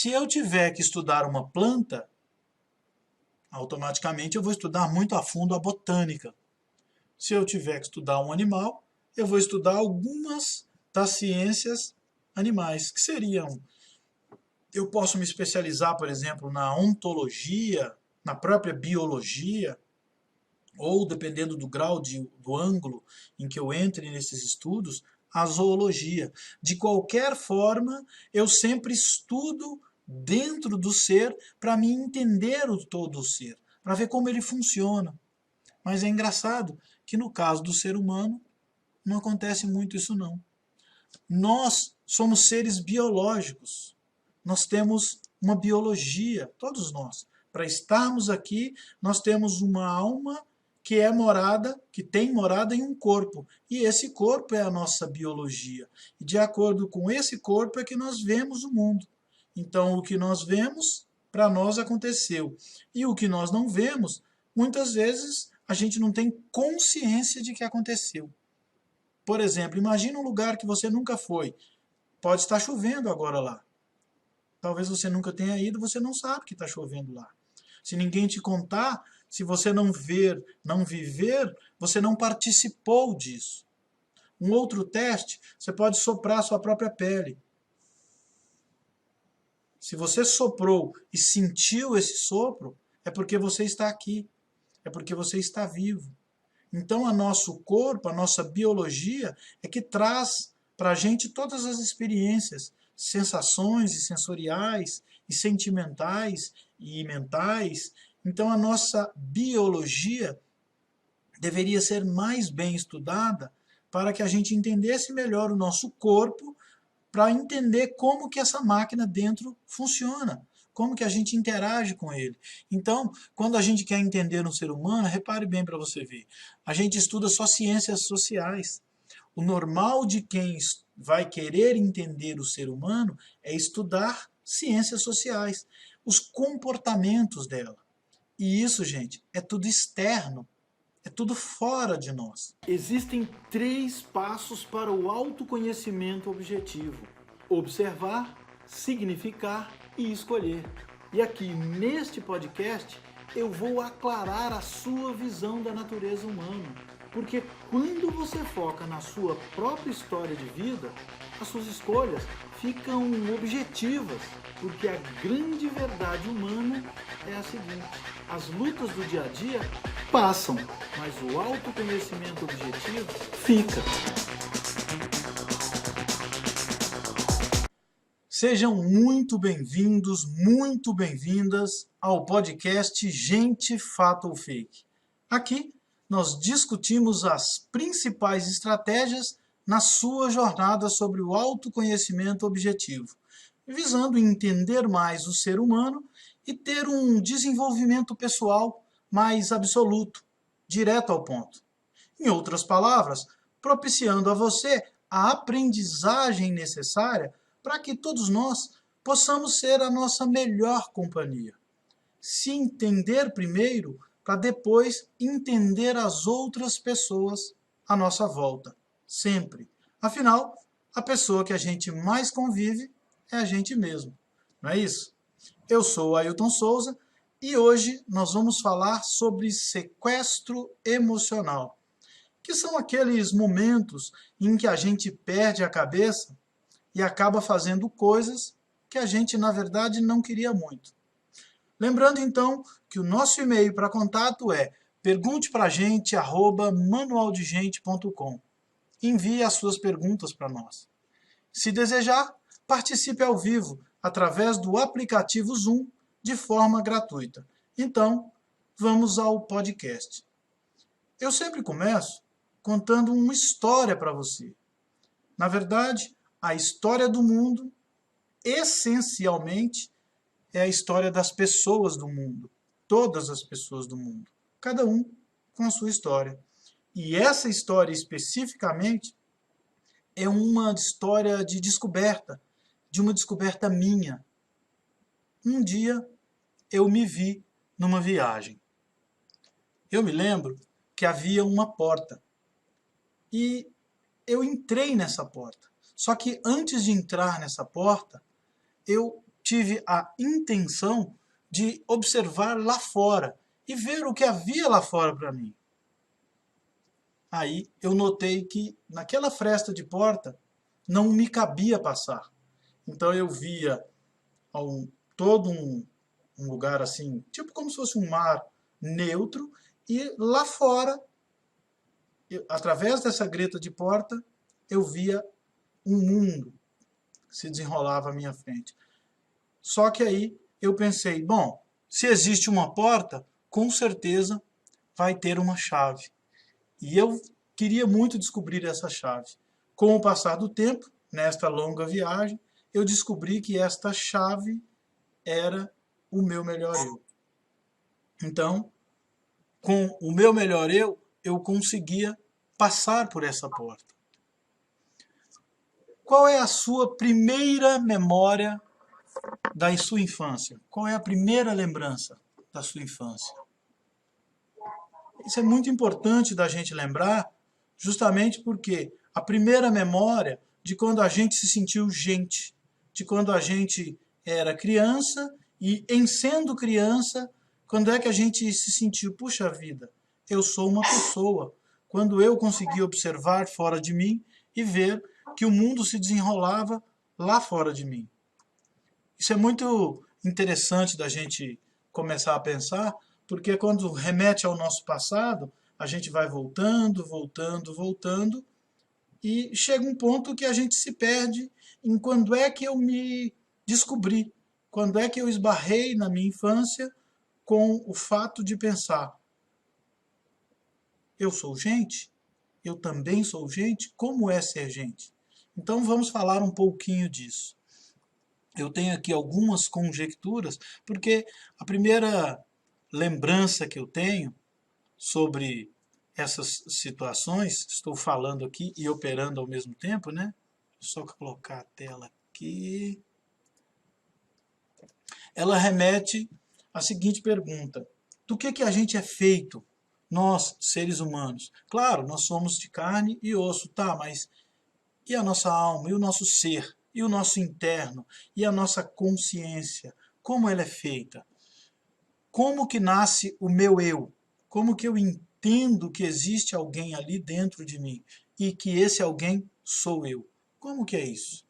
Se eu tiver que estudar uma planta, automaticamente eu vou estudar muito a fundo a botânica. Se eu tiver que estudar um animal, eu vou estudar algumas das ciências animais, que seriam... Eu posso me especializar, por exemplo, na ontologia, na própria biologia, ou, dependendo do grau, do ângulo em que eu entre nesses estudos, a zoologia. De qualquer forma, eu sempre estudo dentro do ser para me entender o todo o ser, para ver como ele funciona. Mas é engraçado que no caso do ser humano, não acontece muito isso não. Nós somos seres biológicos. Nós temos uma biologia, todos nós. Para estarmos aqui, nós temos uma alma que é morada, que tem morada em um corpo. E esse corpo é a nossa biologia. E de acordo com esse corpo é que nós vemos o mundo. Então, o que nós vemos, para nós aconteceu. E o que nós não vemos, muitas vezes a gente não tem consciência de que aconteceu. Por exemplo, imagine um lugar que você nunca foi. Pode estar chovendo agora lá. Talvez você nunca tenha ido, você não sabe que está chovendo lá. Se ninguém te contar, se você não ver, não viver, você não participou disso. Um outro teste, você pode soprar a sua própria pele. Se você soprou e sentiu esse sopro, é porque você está aqui. É porque você está vivo. Então, o nosso corpo, a nossa biologia, é que traz para a gente todas as experiências, sensações e sensoriais, e sentimentais e mentais. Então, a nossa biologia deveria ser mais bem estudada para que a gente entendesse melhor o nosso corpo, para entender como que essa máquina dentro funciona, como que a gente interage com ele. Então, quando a gente quer entender um ser humano, repare bem para você ver, a gente estuda só ciências sociais. O normal de quem vai querer entender o ser humano é estudar ciências sociais, os comportamentos dela. E isso, gente, é tudo externo, é tudo fora de nós. Existem 3 passos para o autoconhecimento objetivo: observar, significar e escolher. E aqui, neste podcast, eu vou aclarar a sua visão da natureza humana. Porque quando você foca na sua própria história de vida, as suas escolhas ficam objetivas. Porque a grande verdade humana é a seguinte: as lutas do dia a dia passam, mas o autoconhecimento objetivo fica. Sejam muito bem-vindos, muito bem-vindas ao podcast Gente, Fato ou Fake. Aqui nós discutimos as principais estratégias na sua jornada sobre o autoconhecimento objetivo, visando entender mais o ser humano e ter um desenvolvimento pessoal mais absoluto, direto ao ponto. Em outras palavras, propiciando a você a aprendizagem necessária para que todos nós possamos ser a nossa melhor companhia. Se entender primeiro, para depois entender as outras pessoas à nossa volta, sempre. Afinal, a pessoa que a gente mais convive é a gente mesmo, não é isso? Eu sou o Ailton Souza e hoje nós vamos falar sobre sequestro emocional, que são aqueles momentos em que a gente perde a cabeça e acaba fazendo coisas que a gente, na verdade, não queria muito. Lembrando, então, que o nosso e-mail para contato é perguntepragente@manualdegente.com. Envie as suas perguntas para nós. Se desejar, participe ao vivo através do aplicativo Zoom de forma gratuita. Então, vamos ao podcast. Eu sempre começo contando uma história para você. Na verdade, a história do mundo, essencialmente, é a história das pessoas do mundo. Todas as pessoas do mundo. Cada um com a sua história. E essa história especificamente é uma história de descoberta, de uma descoberta minha. Um dia eu me vi numa viagem. Eu me lembro que havia uma porta e eu entrei nessa porta. Só que antes de entrar nessa porta, eu tive a intenção de observar lá fora e ver o que havia lá fora para mim. Aí eu notei que naquela fresta de porta não me cabia passar. Então eu via todo um lugar assim, tipo como se fosse um mar neutro, e lá fora, através dessa greta de porta, eu via um mundo que se desenrolava à minha frente. Só que aí eu pensei, bom, se existe uma porta, com certeza vai ter uma chave. E eu queria muito descobrir essa chave. Com o passar do tempo, nesta longa viagem, eu descobri que esta chave era o meu melhor eu. Então, com o meu melhor eu conseguia passar por essa porta. Qual é a sua primeira memória da sua infância? Qual é a primeira lembrança da sua infância? Isso é muito importante da gente lembrar, justamente porque a primeira memória de quando a gente se sentiu gente, de quando a gente era criança e, em sendo criança, quando é que a gente se sentiu, puxa vida, eu sou uma pessoa. Quando eu consegui observar fora de mim e ver que o mundo se desenrolava lá fora de mim. Isso é muito interessante da gente começar a pensar, porque quando remete ao nosso passado, a gente vai voltando, voltando, voltando, e chega um ponto que a gente se perde em quando é que eu me descobri, quando é que eu esbarrei na minha infância com o fato de pensar, eu sou gente? Eu também sou gente? Como é ser gente? Então vamos falar um pouquinho disso. Eu tenho aqui algumas conjecturas, porque a primeira lembrança que eu tenho sobre essas situações, estou falando aqui e operando ao mesmo tempo, né? Só colocar a tela aqui. Ela remete à seguinte pergunta: do que a gente é feito, nós, seres humanos? Claro, nós somos de carne e osso, tá, mas e a nossa alma, e o nosso ser, e o nosso interno, e a nossa consciência? Como ela é feita? Como que nasce o meu eu? Como que eu entendo que existe alguém ali dentro de mim e que esse alguém sou eu? Como que é isso?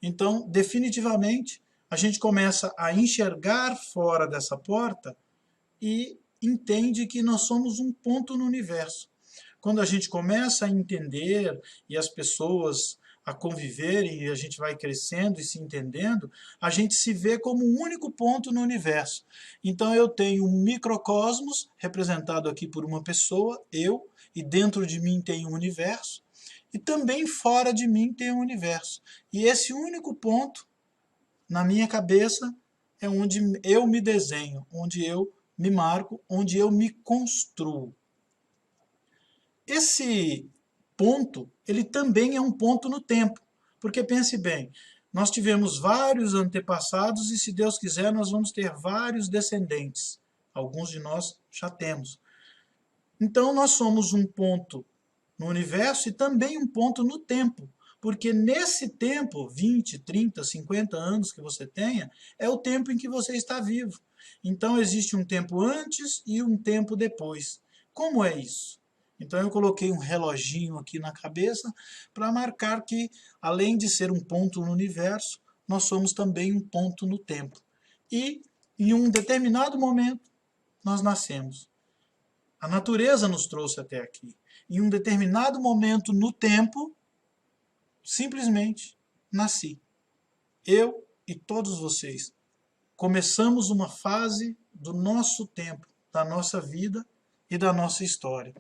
Então, definitivamente, a gente começa a enxergar fora dessa porta e entende que nós somos um ponto no universo. Quando a gente começa a entender e as pessoas a conviverem e a gente vai crescendo e se entendendo, a gente se vê como um único ponto no universo. Então eu tenho um microcosmos representado aqui por uma pessoa, eu, e dentro de mim tem um universo, e também fora de mim tem um universo. E esse único ponto, na minha cabeça, é onde eu me desenho, onde eu me marco, onde eu me construo. Esse ponto, ele também é um ponto no tempo, porque pense bem, nós tivemos vários antepassados e, se Deus quiser, nós vamos ter vários descendentes. Alguns de nós já temos. Então, nós somos um ponto no universo e também um ponto no tempo, porque nesse tempo, 20, 30, 50 anos que você tenha, é o tempo em que você está vivo. Então, existe um tempo antes e um tempo depois. Como é isso? Então eu coloquei um reloginho aqui na cabeça para marcar que, além de ser um ponto no universo, nós somos também um ponto no tempo. E, em um determinado momento, nós nascemos. A natureza nos trouxe até aqui. Em um determinado momento no tempo, simplesmente nasci. Eu e todos vocês começamos uma fase do nosso tempo, da nossa vida e da nossa história.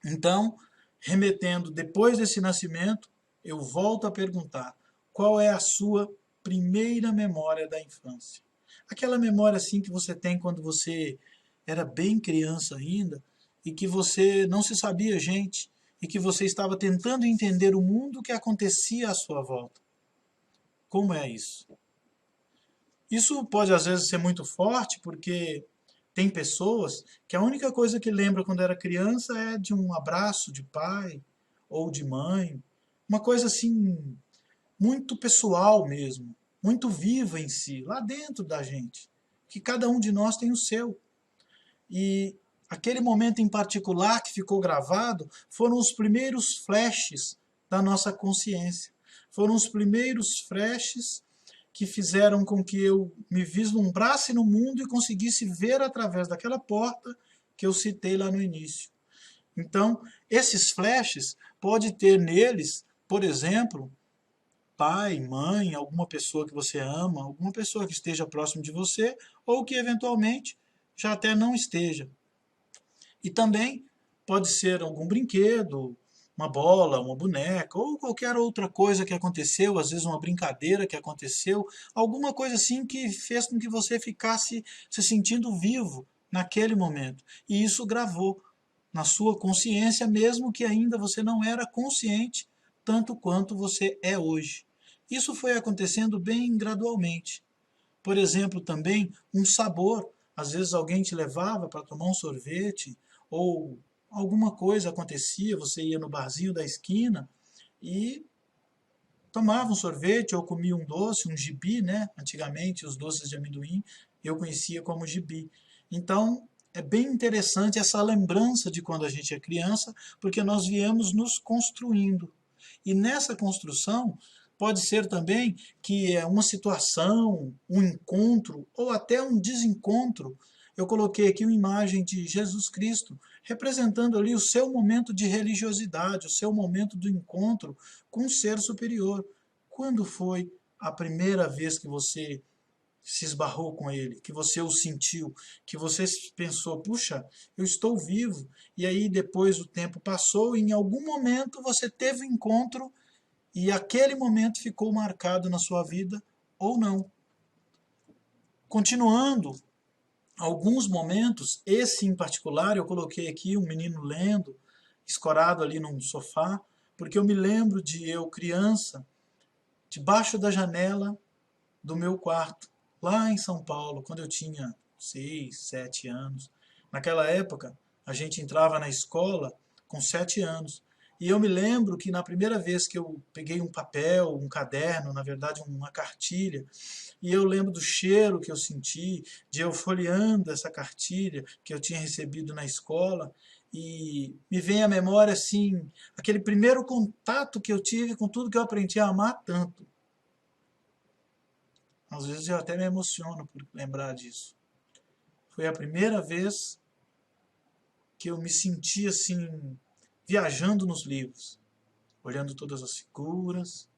Então, remetendo depois desse nascimento, eu volto a perguntar: qual é a sua primeira memória da infância? Aquela memória assim que você tem quando você era bem criança ainda e que você não se sabia gente e que você estava tentando entender o mundo que acontecia à sua volta. Como é isso? Isso pode às vezes ser muito forte porque tem pessoas que a única coisa que lembra quando era criança é de um abraço de pai ou de mãe, uma coisa assim muito pessoal mesmo. muito viva em si, lá dentro da gente, que cada um de nós tem o seu. E aquele momento em particular que ficou gravado foram os primeiros flashes da nossa consciência. Foram os primeiros flashes que fizeram com que eu me vislumbrasse no mundo e conseguisse ver através daquela porta que eu citei lá no início. Então, esses flashes, pode ter neles, por exemplo, pai, mãe, alguma pessoa que você ama, alguma pessoa que esteja próximo de você, ou que eventualmente já até não esteja. E também pode ser algum brinquedo, uma bola, uma boneca, ou qualquer outra coisa que aconteceu, às vezes uma brincadeira que aconteceu, alguma coisa assim que fez com que você ficasse se sentindo vivo naquele momento. E isso gravou na sua consciência, mesmo que ainda você não era consciente tanto quanto você é hoje. Isso foi acontecendo bem gradualmente. Por exemplo, também um sabor. Às vezes alguém te levava para tomar um sorvete, ou alguma coisa acontecia, você ia no barzinho da esquina e tomava um sorvete ou comia um doce, um gibi, né? Antigamente os doces de amendoim eu conhecia como gibi. Então é bem interessante essa lembrança de quando a gente é criança, porque nós viemos nos construindo. E nessa construção pode ser também que é uma situação, um encontro ou até um desencontro. Eu coloquei aqui uma imagem de Jesus Cristo, representando ali o seu momento de religiosidade, o seu momento do encontro com um ser superior. Quando foi a primeira vez que você se esbarrou com ele, que você o sentiu, que você pensou, puxa, eu estou vivo, e aí depois o tempo passou e em algum momento você teve um encontro e aquele momento ficou marcado na sua vida ou não. Continuando, alguns momentos, esse em particular, eu coloquei aqui um menino lendo, escorado ali num sofá, porque eu me lembro de eu, criança, debaixo da janela do meu quarto, lá em São Paulo, quando eu tinha 6, 7 anos. Naquela época, a gente entrava na escola com 7 anos. E eu me lembro que na primeira vez que eu peguei um papel, um caderno, na verdade uma cartilha, e eu lembro do cheiro que eu senti, de eu folheando essa cartilha que eu tinha recebido na escola, e me vem à memória, assim, aquele primeiro contato que eu tive com tudo que eu aprendi a amar tanto. Às vezes eu até me emociono por lembrar disso. Foi a primeira vez que eu me senti assim, viajando nos livros, olhando todas as figuras,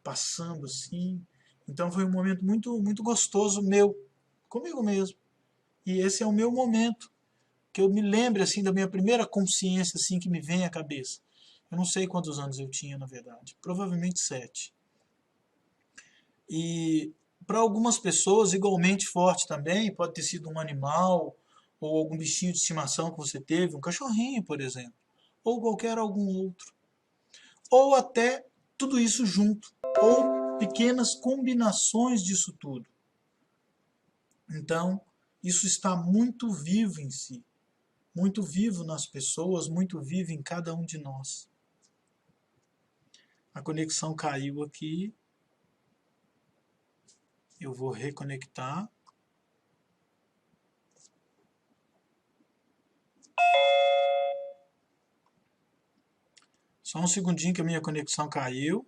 passando assim. Então foi um momento muito, muito gostoso meu, comigo mesmo. E esse é o meu momento, que eu me lembro assim da minha primeira consciência assim que me vem à cabeça. Eu não sei quantos anos eu tinha, na verdade. Provavelmente 7. E para algumas pessoas, igualmente forte também, pode ter sido um animal, ou algum bichinho de estimação que você teve, um cachorrinho, por exemplo, ou qualquer algum outro. Ou até tudo isso junto, ou pequenas combinações disso tudo. Então, isso está muito vivo em si, muito vivo nas pessoas, muito vivo em cada um de nós. A conexão caiu aqui. Eu vou reconectar. Só um segundinho que a minha conexão caiu.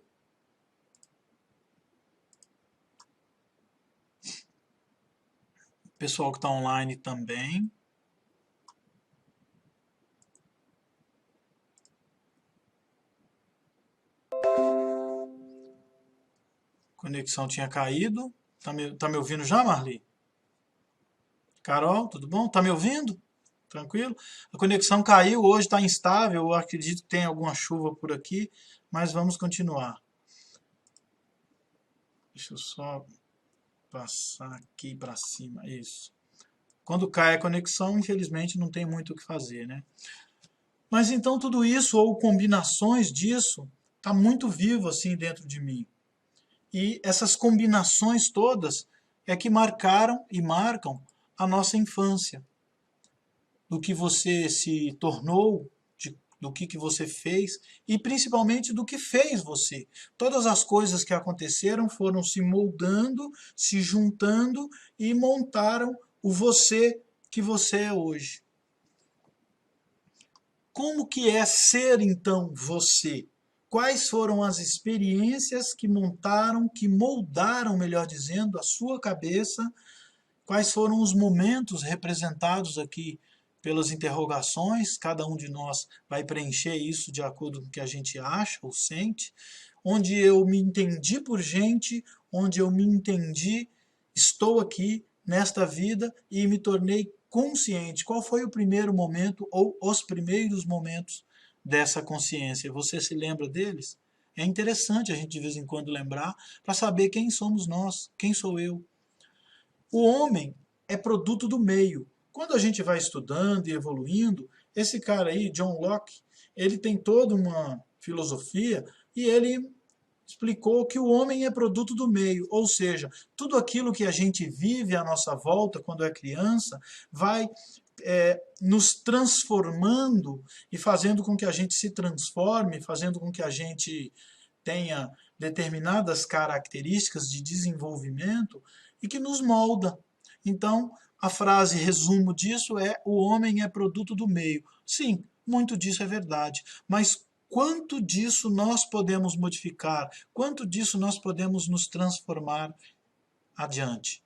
Pessoal que está online também. Conexão tinha caído. Tá me ouvindo já, Marli? Carol, tudo bom? Tá me ouvindo? Tranquilo? A conexão caiu, hoje está instável, eu acredito que tem alguma chuva por aqui, mas vamos continuar. Deixa eu só passar aqui para cima, isso. Quando cai a conexão, infelizmente não tem muito o que fazer, né? Mas então tudo isso, ou combinações disso, está muito vivo assim dentro de mim. E essas combinações todas é que marcaram e marcam a nossa infância. Do que você se tornou, de do que você fez e principalmente do que fez você. Todas as coisas que aconteceram foram se moldando, se juntando e montaram o você que você é hoje. Como que é ser então você? Quais foram as experiências que montaram, que moldaram, melhor dizendo, a sua cabeça? Quais foram os momentos representados aqui pelas interrogações? Cada um de nós vai preencher isso de acordo com o que a gente acha ou sente. Onde eu me entendi por gente, onde eu me entendi, estou aqui nesta vida e me tornei consciente. Qual foi o primeiro momento ou os primeiros momentos dessa consciência? Você se lembra deles? É interessante a gente de vez em quando lembrar para saber quem somos nós, quem sou eu. O homem é produto do meio. Quando a gente vai estudando e evoluindo, esse cara aí, John Locke, ele tem toda uma filosofia e ele explicou que o homem é produto do meio, ou seja, tudo aquilo que a gente vive à nossa volta quando é criança vai nos transformando e fazendo com que a gente se transforme, fazendo com que a gente tenha determinadas características de desenvolvimento e que nos molda. Então, a frase resumo disso é: o homem é produto do meio. Sim, muito disso é verdade, mas quanto disso nós podemos modificar? Quanto disso nós podemos nos transformar adiante?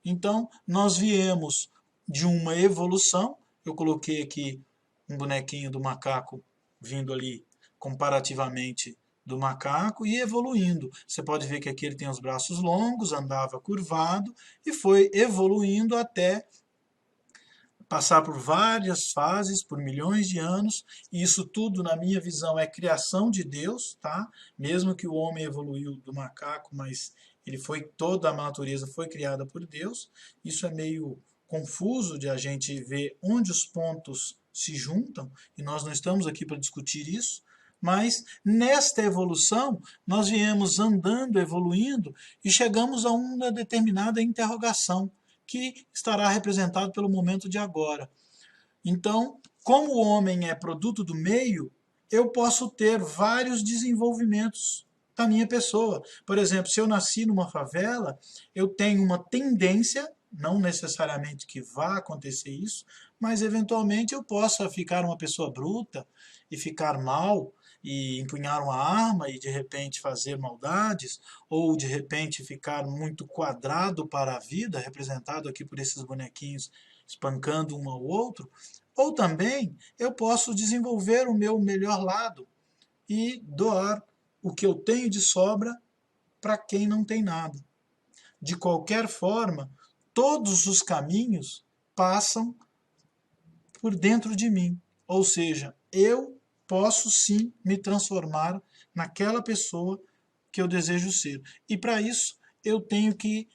Então, nós viemos de uma evolução. Eu coloquei aqui um bonequinho do macaco vindo ali comparativamente do macaco e evoluindo. Você pode ver que aqui ele tem os braços longos, andava curvado e foi evoluindo até passar por várias fases, por milhões de anos, e isso tudo, na minha visão, é criação de Deus, tá? Mesmo que o homem evoluiu do macaco, mas toda a natureza foi criada por Deus. Isso é meio confuso de a gente ver onde os pontos se juntam, e nós não estamos aqui para discutir isso, mas nesta evolução nós viemos andando, evoluindo e chegamos a uma determinada interrogação que estará representado pelo momento de agora. Então, como o homem é produto do meio, eu posso ter vários desenvolvimentos da minha pessoa. Por exemplo, se eu nasci numa favela, eu tenho uma tendência, não necessariamente que vá acontecer isso, mas eventualmente eu possa ficar uma pessoa bruta e ficar mal, e empunhar uma arma e de repente fazer maldades, ou de repente ficar muito quadrado para a vida, representado aqui por esses bonequinhos espancando um ao outro, ou também eu posso desenvolver o meu melhor lado e doar o que eu tenho de sobra para quem não tem nada. De qualquer forma, todos os caminhos passam por dentro de mim, ou seja, eu posso sim me transformar naquela pessoa que eu desejo ser. E para isso eu tenho que,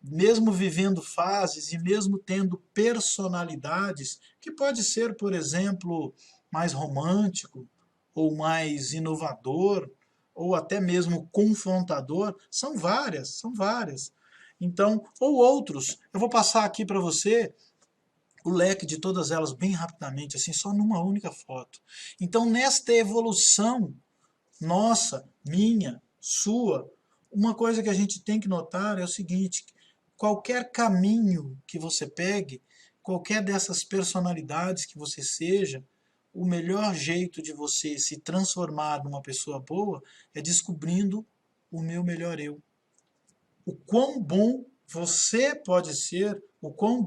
mesmo vivendo fases e mesmo tendo personalidades, que pode ser, por exemplo, mais romântico, ou mais inovador, ou até mesmo confrontador, são várias, são várias. Então, ou outros, eu vou passar aqui para você o leque de todas elas bem rapidamente, assim, só numa única foto. Então, nesta evolução nossa, minha, sua, uma coisa que a gente tem que notar é o seguinte: qualquer caminho que você pegue, qualquer dessas personalidades que você seja, o melhor jeito de você se transformar numa pessoa boa é descobrindo o meu melhor eu. O quão bom você pode ser, o quão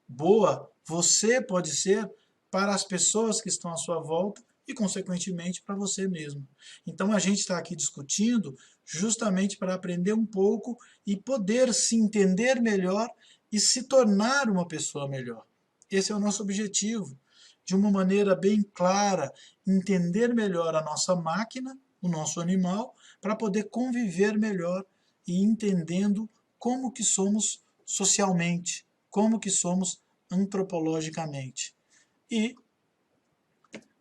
boa você pode ser para as pessoas que estão à sua volta e, consequentemente, para você mesmo. Então, a gente está aqui discutindo justamente para aprender um pouco e poder se entender melhor e se tornar uma pessoa melhor. Esse é o nosso objetivo, de uma maneira bem clara, entender melhor a nossa máquina, o nosso animal, para poder conviver melhor e entendendo como que somos socialmente, como que somos antropologicamente. E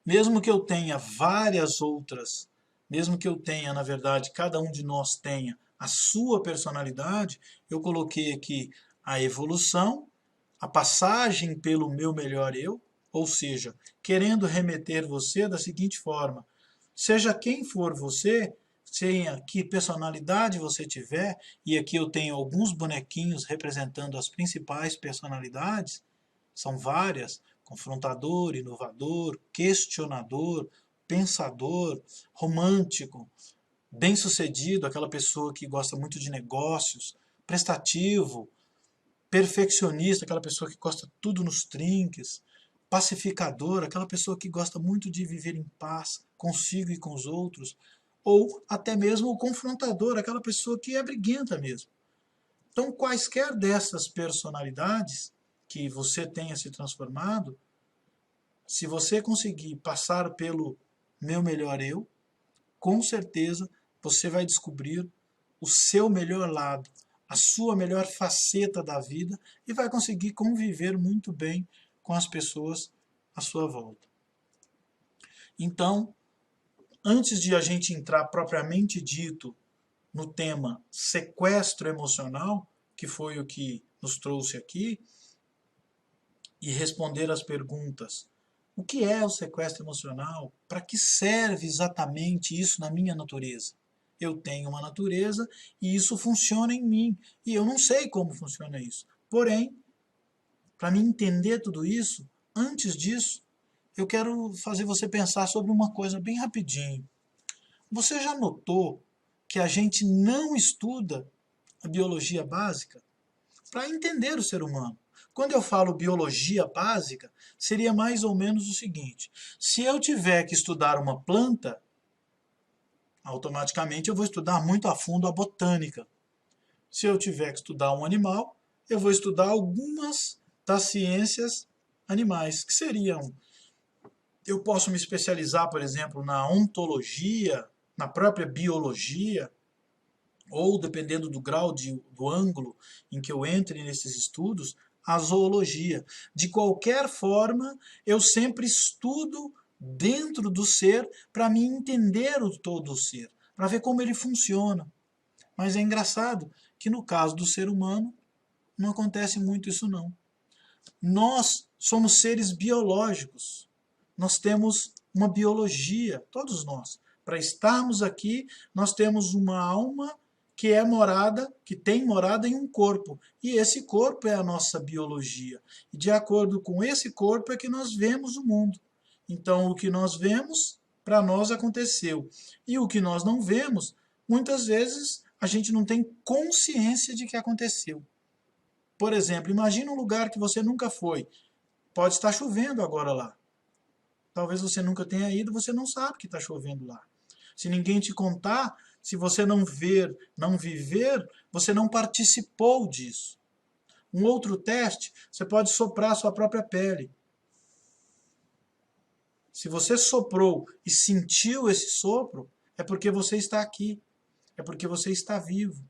mesmo que eu tenha várias outras, mesmo que eu tenha, na verdade, cada um de nós tenha a sua personalidade, eu coloquei aqui a evolução, a passagem pelo meu melhor eu, ou seja, querendo remeter você da seguinte forma: seja quem for você, seja que personalidade você tiver, e aqui eu tenho alguns bonequinhos representando as principais personalidades, são várias: confrontador, inovador, questionador, pensador, romântico, bem-sucedido, aquela pessoa que gosta muito de negócios, prestativo, perfeccionista, aquela pessoa que gosta tudo nos trinques, pacificador, aquela pessoa que gosta muito de viver em paz consigo e com os outros, ou até mesmo o confrontador, aquela pessoa que é briguenta mesmo. Então, quaisquer dessas personalidades que você tenha se transformado, se você conseguir passar pelo meu melhor eu, com certeza você vai descobrir o seu melhor lado, a sua melhor faceta da vida e vai conseguir conviver muito bem com as pessoas à sua volta. Então, antes de a gente entrar propriamente dito no tema sequestro emocional, que foi o que nos trouxe aqui, e responder as perguntas: o que é o sequestro emocional? Para que serve exatamente isso na minha natureza? Eu tenho uma natureza e isso funciona em mim. E eu não sei como funciona isso. Porém, para me entender tudo isso, antes disso, eu quero fazer você pensar sobre uma coisa bem rapidinho. Você já notou que a gente não estuda a biologia básica para entender o ser humano? Quando eu falo biologia básica, seria mais ou menos o seguinte: se eu tiver que estudar uma planta, automaticamente eu vou estudar muito a fundo a botânica. Se eu tiver que estudar um animal, eu vou estudar algumas das ciências animais, que seriam: eu posso me especializar, por exemplo, na ontologia, na própria biologia, ou dependendo do grau, do ângulo em que eu entre nesses estudos, a zoologia. De qualquer forma, eu sempre estudo dentro do ser para me entender o todo o ser, para ver como ele funciona. Mas é engraçado que no caso do ser humano não acontece muito isso não. Nós somos seres biológicos. Nós temos uma biologia, todos nós. Para estarmos aqui, nós temos uma alma que é morada, que tem morada em um corpo. E esse corpo é a nossa biologia. E de acordo com esse corpo é que nós vemos o mundo. Então, o que nós vemos, para nós aconteceu. E o que nós não vemos, muitas vezes a gente não tem consciência de que aconteceu. Por exemplo, imagine um lugar que você nunca foi. Pode estar chovendo agora lá. Talvez você nunca tenha ido, você não sabe que está chovendo lá. Se ninguém te contar, se você não ver, não viver, você não participou disso. Um outro teste, você pode soprar a sua própria pele. Se você soprou e sentiu esse sopro, é porque você está aqui. É porque você está vivo.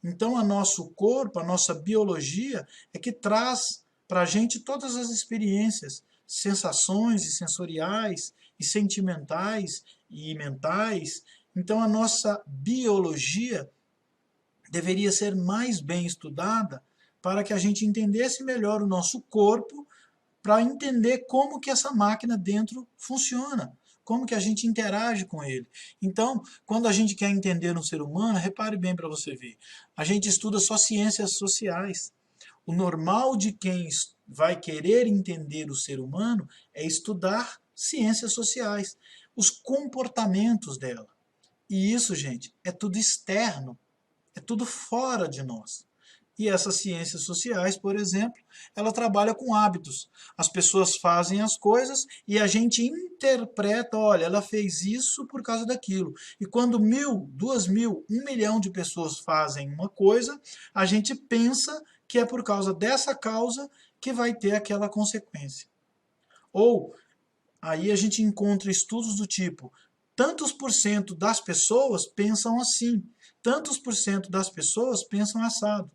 Então, o nosso corpo, a nossa biologia, é que traz para a gente todas as experiências, sensações e sensoriais, e sentimentais e mentais. Então, a nossa biologia deveria ser mais bem estudada para que a gente entendesse melhor o nosso corpo, para entender como que essa máquina dentro funciona, como que a gente interage com ele. Então, quando a gente quer entender um ser humano, repare bem para você ver, a gente estuda só ciências sociais. O normal de quem vai querer entender o ser humano é estudar ciências sociais, os comportamentos dela. E isso, gente, é tudo externo, é tudo fora de nós. E essas ciências sociais, por exemplo, ela trabalha com hábitos. As pessoas fazem as coisas e a gente interpreta: olha, ela fez isso por causa daquilo. E quando 1.000, 2.000, 1 milhão de pessoas fazem uma coisa, a gente pensa que é por causa dessa causa que vai ter aquela consequência. Ou, aí a gente encontra estudos do tipo: tantos por cento das pessoas pensam assim, tantos por cento das pessoas pensam assado.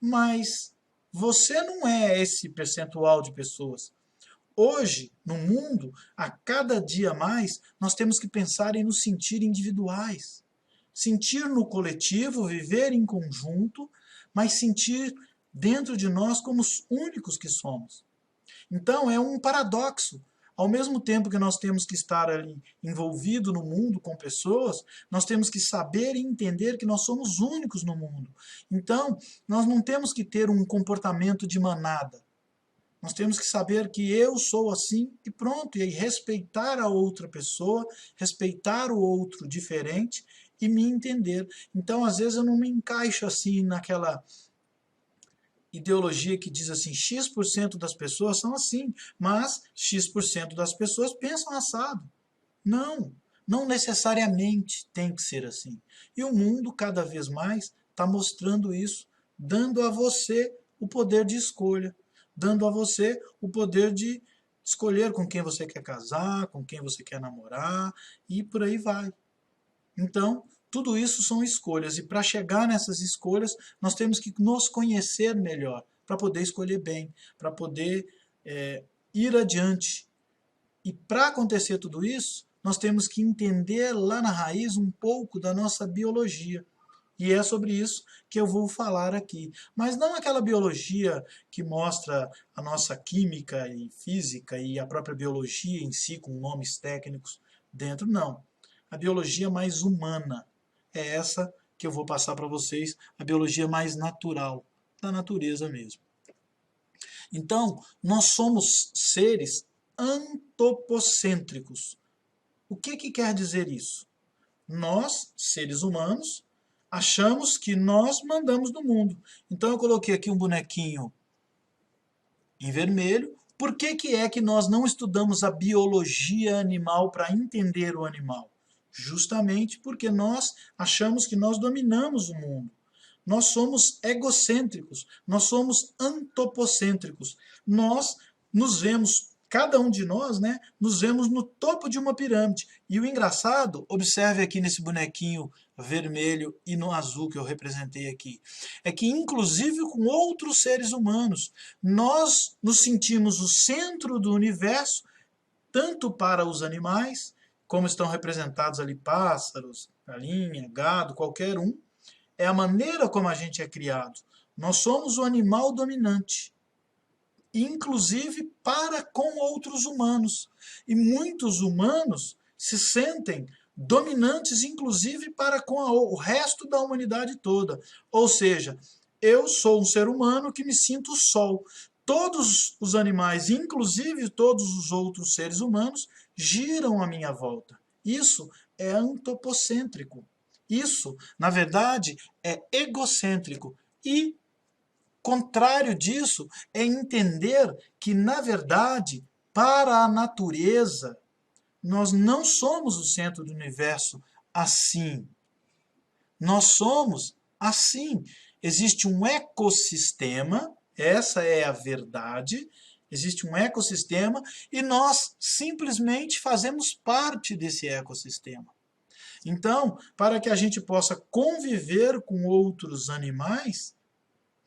Mas você não é esse percentual de pessoas. Hoje, no mundo, a cada dia mais, nós temos que pensar em nos sentir individuais. Sentir no coletivo, viver em conjunto, mas sentir dentro de nós como os únicos que somos. Então é um paradoxo. Ao mesmo tempo que nós temos que estar ali envolvido no mundo com pessoas, nós temos que saber e entender que nós somos únicos no mundo. Então, nós não temos que ter um comportamento de manada. Nós temos que saber que eu sou assim e pronto, e aí respeitar a outra pessoa, respeitar o outro diferente e me entender. Então, às vezes, eu não me encaixo assim naquela ideologia que diz assim, X% das pessoas são assim, mas X% das pessoas pensam assado. Não, não necessariamente tem que ser assim. E o mundo, cada vez mais, está mostrando isso, dando a você o poder de escolha, dando a você o poder de escolher com quem você quer casar, com quem você quer namorar, e por aí vai. Então, tudo isso são escolhas, e para chegar nessas escolhas, nós temos que nos conhecer melhor, para poder escolher bem, para poder ir adiante. E para acontecer tudo isso, nós temos que entender lá na raiz um pouco da nossa biologia. E é sobre isso que eu vou falar aqui. Mas não aquela biologia que mostra a nossa química e física e a própria biologia em si, com nomes técnicos dentro, não. A biologia mais humana. É essa que eu vou passar para vocês, a biologia mais natural, da natureza mesmo. Então, nós somos seres antropocêntricos. O que quer dizer isso? Nós, seres humanos, achamos que nós mandamos no mundo. Então eu coloquei aqui um bonequinho em vermelho. Por que é que nós não estudamos a biologia animal para entender o animal? Justamente porque nós achamos que nós dominamos o mundo. Nós somos egocêntricos, nós somos antropocêntricos. Nós nos vemos, cada um de nós, né, nos vemos no topo de uma pirâmide. E o engraçado, observe aqui nesse bonequinho vermelho e no azul que eu representei aqui, é que inclusive com outros seres humanos, nós nos sentimos o centro do universo, tanto para os animais, como estão representados ali pássaros, galinha, gado, qualquer um, é a maneira como a gente é criado. Nós somos o animal dominante, inclusive para com outros humanos. E muitos humanos se sentem dominantes, inclusive para com o resto da humanidade toda. Ou seja, eu sou um ser humano que me sinto o sol. Todos os animais, inclusive todos os outros seres humanos, giram à minha volta. Isso é antropocêntrico. Isso, na verdade, é egocêntrico. E, contrário disso, é entender que, na verdade, para a natureza, nós não somos o centro do universo assim. Nós somos assim. Existe um ecossistema, essa é a verdade, existe um ecossistema e nós simplesmente fazemos parte desse ecossistema. Então, para que a gente possa conviver com outros animais,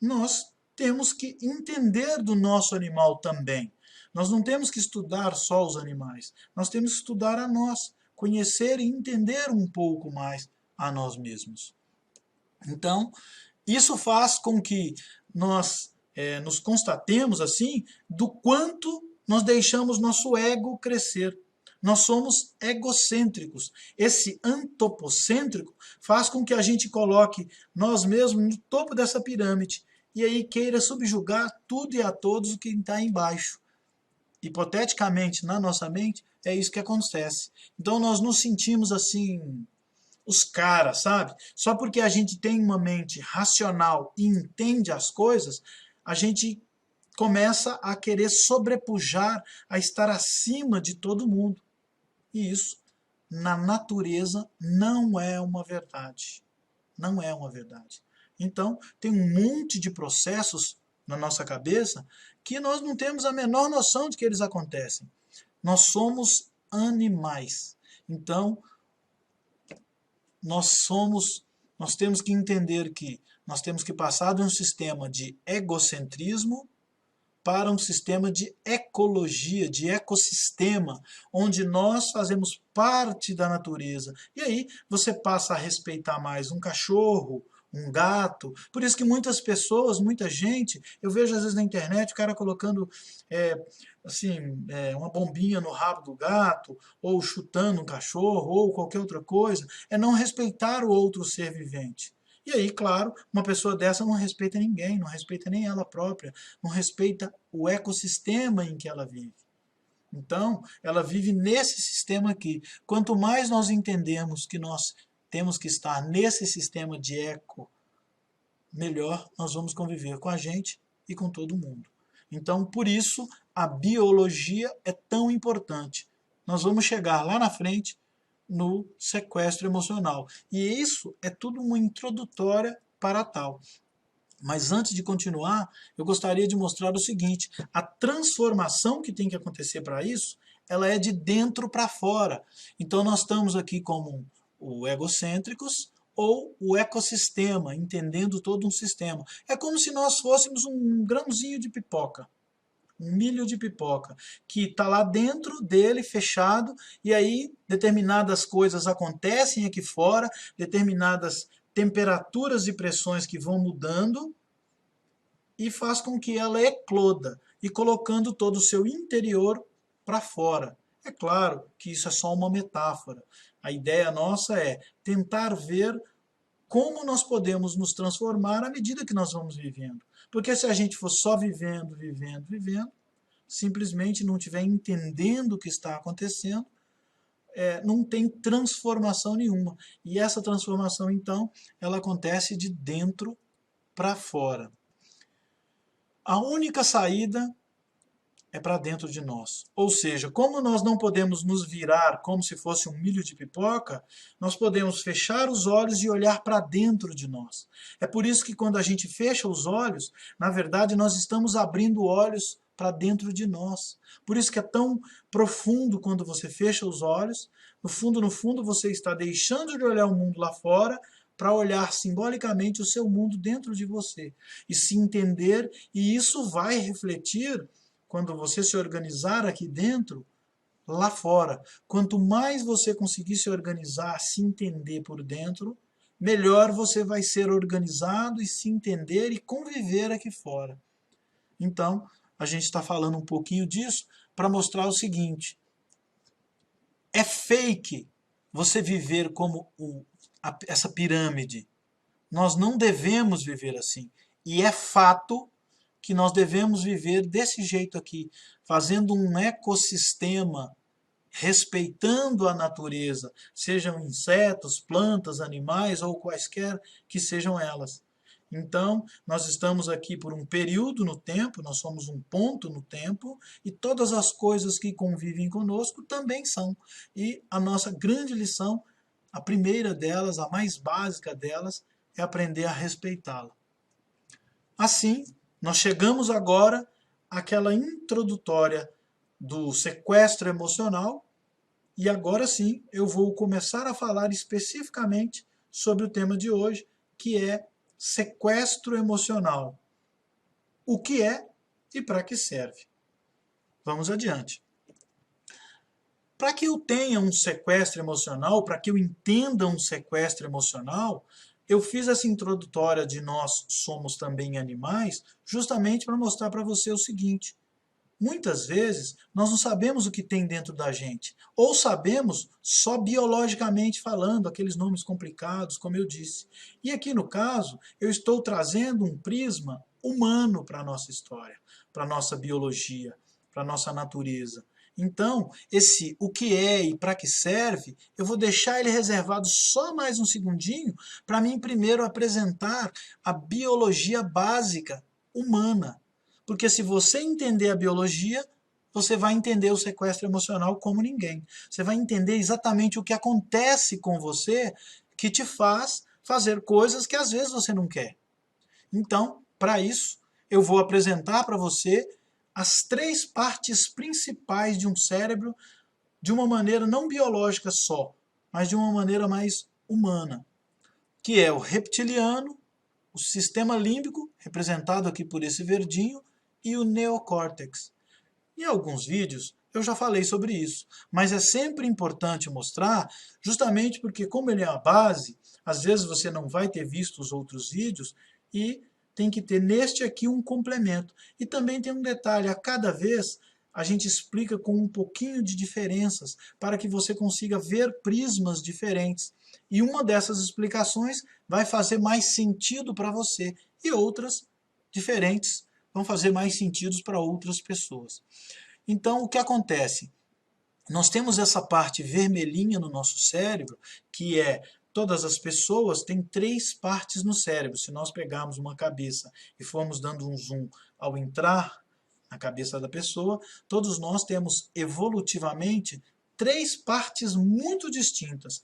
nós temos que entender do nosso animal também. Nós não temos que estudar só os animais, nós temos que estudar a nós, conhecer e entender um pouco mais a nós mesmos. Então, isso faz com que nós nos constatemos assim do quanto nós deixamos nosso ego crescer. Nós somos egocêntricos. Esse antropocêntrico faz com que a gente coloque nós mesmos no topo dessa pirâmide e aí queira subjugar tudo e a todos o que está embaixo. Hipoteticamente, na nossa mente, é isso que acontece. Então nós nos sentimos assim, os caras, sabe? Só porque a gente tem uma mente racional e entende as coisas, a gente começa a querer sobrepujar, a estar acima de todo mundo. E isso, na natureza, não é uma verdade. Não é uma verdade. Então, tem um monte de processos na nossa cabeça que nós não temos a menor noção de que eles acontecem. Nós somos animais. Então, nós temos que entender que nós temos que passar de um sistema de egocentrismo para um sistema de ecologia, de ecossistema, onde nós fazemos parte da natureza. E aí você passa a respeitar mais um cachorro, um gato. Por isso que muitas pessoas, muita gente, eu vejo às vezes na internet o cara colocando uma bombinha no rabo do gato, ou chutando um cachorro, ou qualquer outra coisa, é não respeitar o outro ser vivente. E aí, claro, uma pessoa dessa não respeita ninguém, não respeita nem ela própria, não respeita o ecossistema em que ela vive. Então, ela vive nesse sistema aqui. Quanto mais nós entendermos que nós temos que estar nesse sistema de eco, melhor nós vamos conviver com a gente e com todo mundo. Então, por isso, a biologia é tão importante. Nós vamos chegar lá na frente no sequestro emocional. E isso é tudo uma introdutória para tal. Mas antes de continuar, eu gostaria de mostrar o seguinte: a transformação que tem que acontecer para isso, ela é de dentro para fora. Então nós estamos aqui como o egocêntricos ou o ecossistema, entendendo todo um sistema. É como se nós fôssemos um grãozinho de pipoca, um milho de pipoca, que está lá dentro dele, fechado, e aí determinadas coisas acontecem aqui fora, determinadas temperaturas e pressões que vão mudando, e faz com que ela ecloda, e colocando todo o seu interior para fora. É claro que isso é só uma metáfora. A ideia nossa é tentar ver como nós podemos nos transformar à medida que nós vamos vivendo. Porque se a gente for só vivendo, vivendo, vivendo, simplesmente não estiver entendendo o que está acontecendo, não tem transformação nenhuma. E essa transformação, então, ela acontece de dentro para fora. A única saída é para dentro de nós. Ou seja, como nós não podemos nos virar como se fosse um milho de pipoca, nós podemos fechar os olhos e olhar para dentro de nós. É por isso que quando a gente fecha os olhos, na verdade nós estamos abrindo olhos para dentro de nós. Por isso que é tão profundo quando você fecha os olhos. No fundo, você está deixando de olhar o mundo lá fora para olhar simbolicamente o seu mundo dentro de você e se entender, e isso vai refletir quando você se organizar aqui dentro, lá fora. Quanto mais você conseguir se organizar, se entender por dentro, melhor você vai ser organizado e se entender e conviver aqui fora. Então, a gente está falando um pouquinho disso para mostrar o seguinte: é fake você viver como essa pirâmide. Nós não devemos viver assim. E é fato que nós devemos viver desse jeito aqui, fazendo um ecossistema, respeitando a natureza, sejam insetos, plantas, animais ou quaisquer que sejam elas. Então, nós estamos aqui por um período no tempo, nós somos um ponto no tempo, e todas as coisas que convivem conosco também são. E a nossa grande lição, a primeira delas, a mais básica delas, é aprender a respeitá-la. Assim, nós chegamos agora àquela introdutória do sequestro emocional, e agora sim eu vou começar a falar especificamente sobre o tema de hoje, que é sequestro emocional. O que é e para que serve? Vamos adiante. Para que eu tenha um sequestro emocional, para que eu entenda um sequestro emocional, eu fiz essa introdutória de nós somos também animais, justamente para mostrar para você o seguinte: muitas vezes nós não sabemos o que tem dentro da gente, ou sabemos só biologicamente falando, aqueles nomes complicados, como eu disse. E aqui no caso, eu estou trazendo um prisma humano para a nossa história, para a nossa biologia, para a nossa natureza. Então, esse o que é e para que serve, eu vou deixar ele reservado só mais um segundinho para mim primeiro apresentar a biologia básica humana. Porque se você entender a biologia, você vai entender o sequestro emocional como ninguém. Você vai entender exatamente o que acontece com você que te faz fazer coisas que às vezes você não quer. Então, para isso, eu vou apresentar para você as 3 partes principais de um cérebro de uma maneira não biológica só, mas de uma maneira mais humana, que é o reptiliano, o sistema límbico, representado aqui por esse verdinho, e o neocórtex. Em alguns vídeos, eu já falei sobre isso. Mas é sempre importante mostrar, justamente porque como ele é a base, às vezes você não vai ter visto os outros vídeos e tem que ter neste aqui um complemento. E também tem um detalhe, a cada vez a gente explica com um pouquinho de diferenças para que você consiga ver prismas diferentes. E uma dessas explicações vai fazer mais sentido para você e outras diferentes vão fazer mais sentido para outras pessoas. Então, o que acontece? Nós temos essa parte vermelhinha no nosso cérebro, que é todas as pessoas têm 3 partes no cérebro. Se nós pegarmos uma cabeça e formos dando um zoom ao entrar na cabeça da pessoa, todos nós temos evolutivamente 3 partes muito distintas.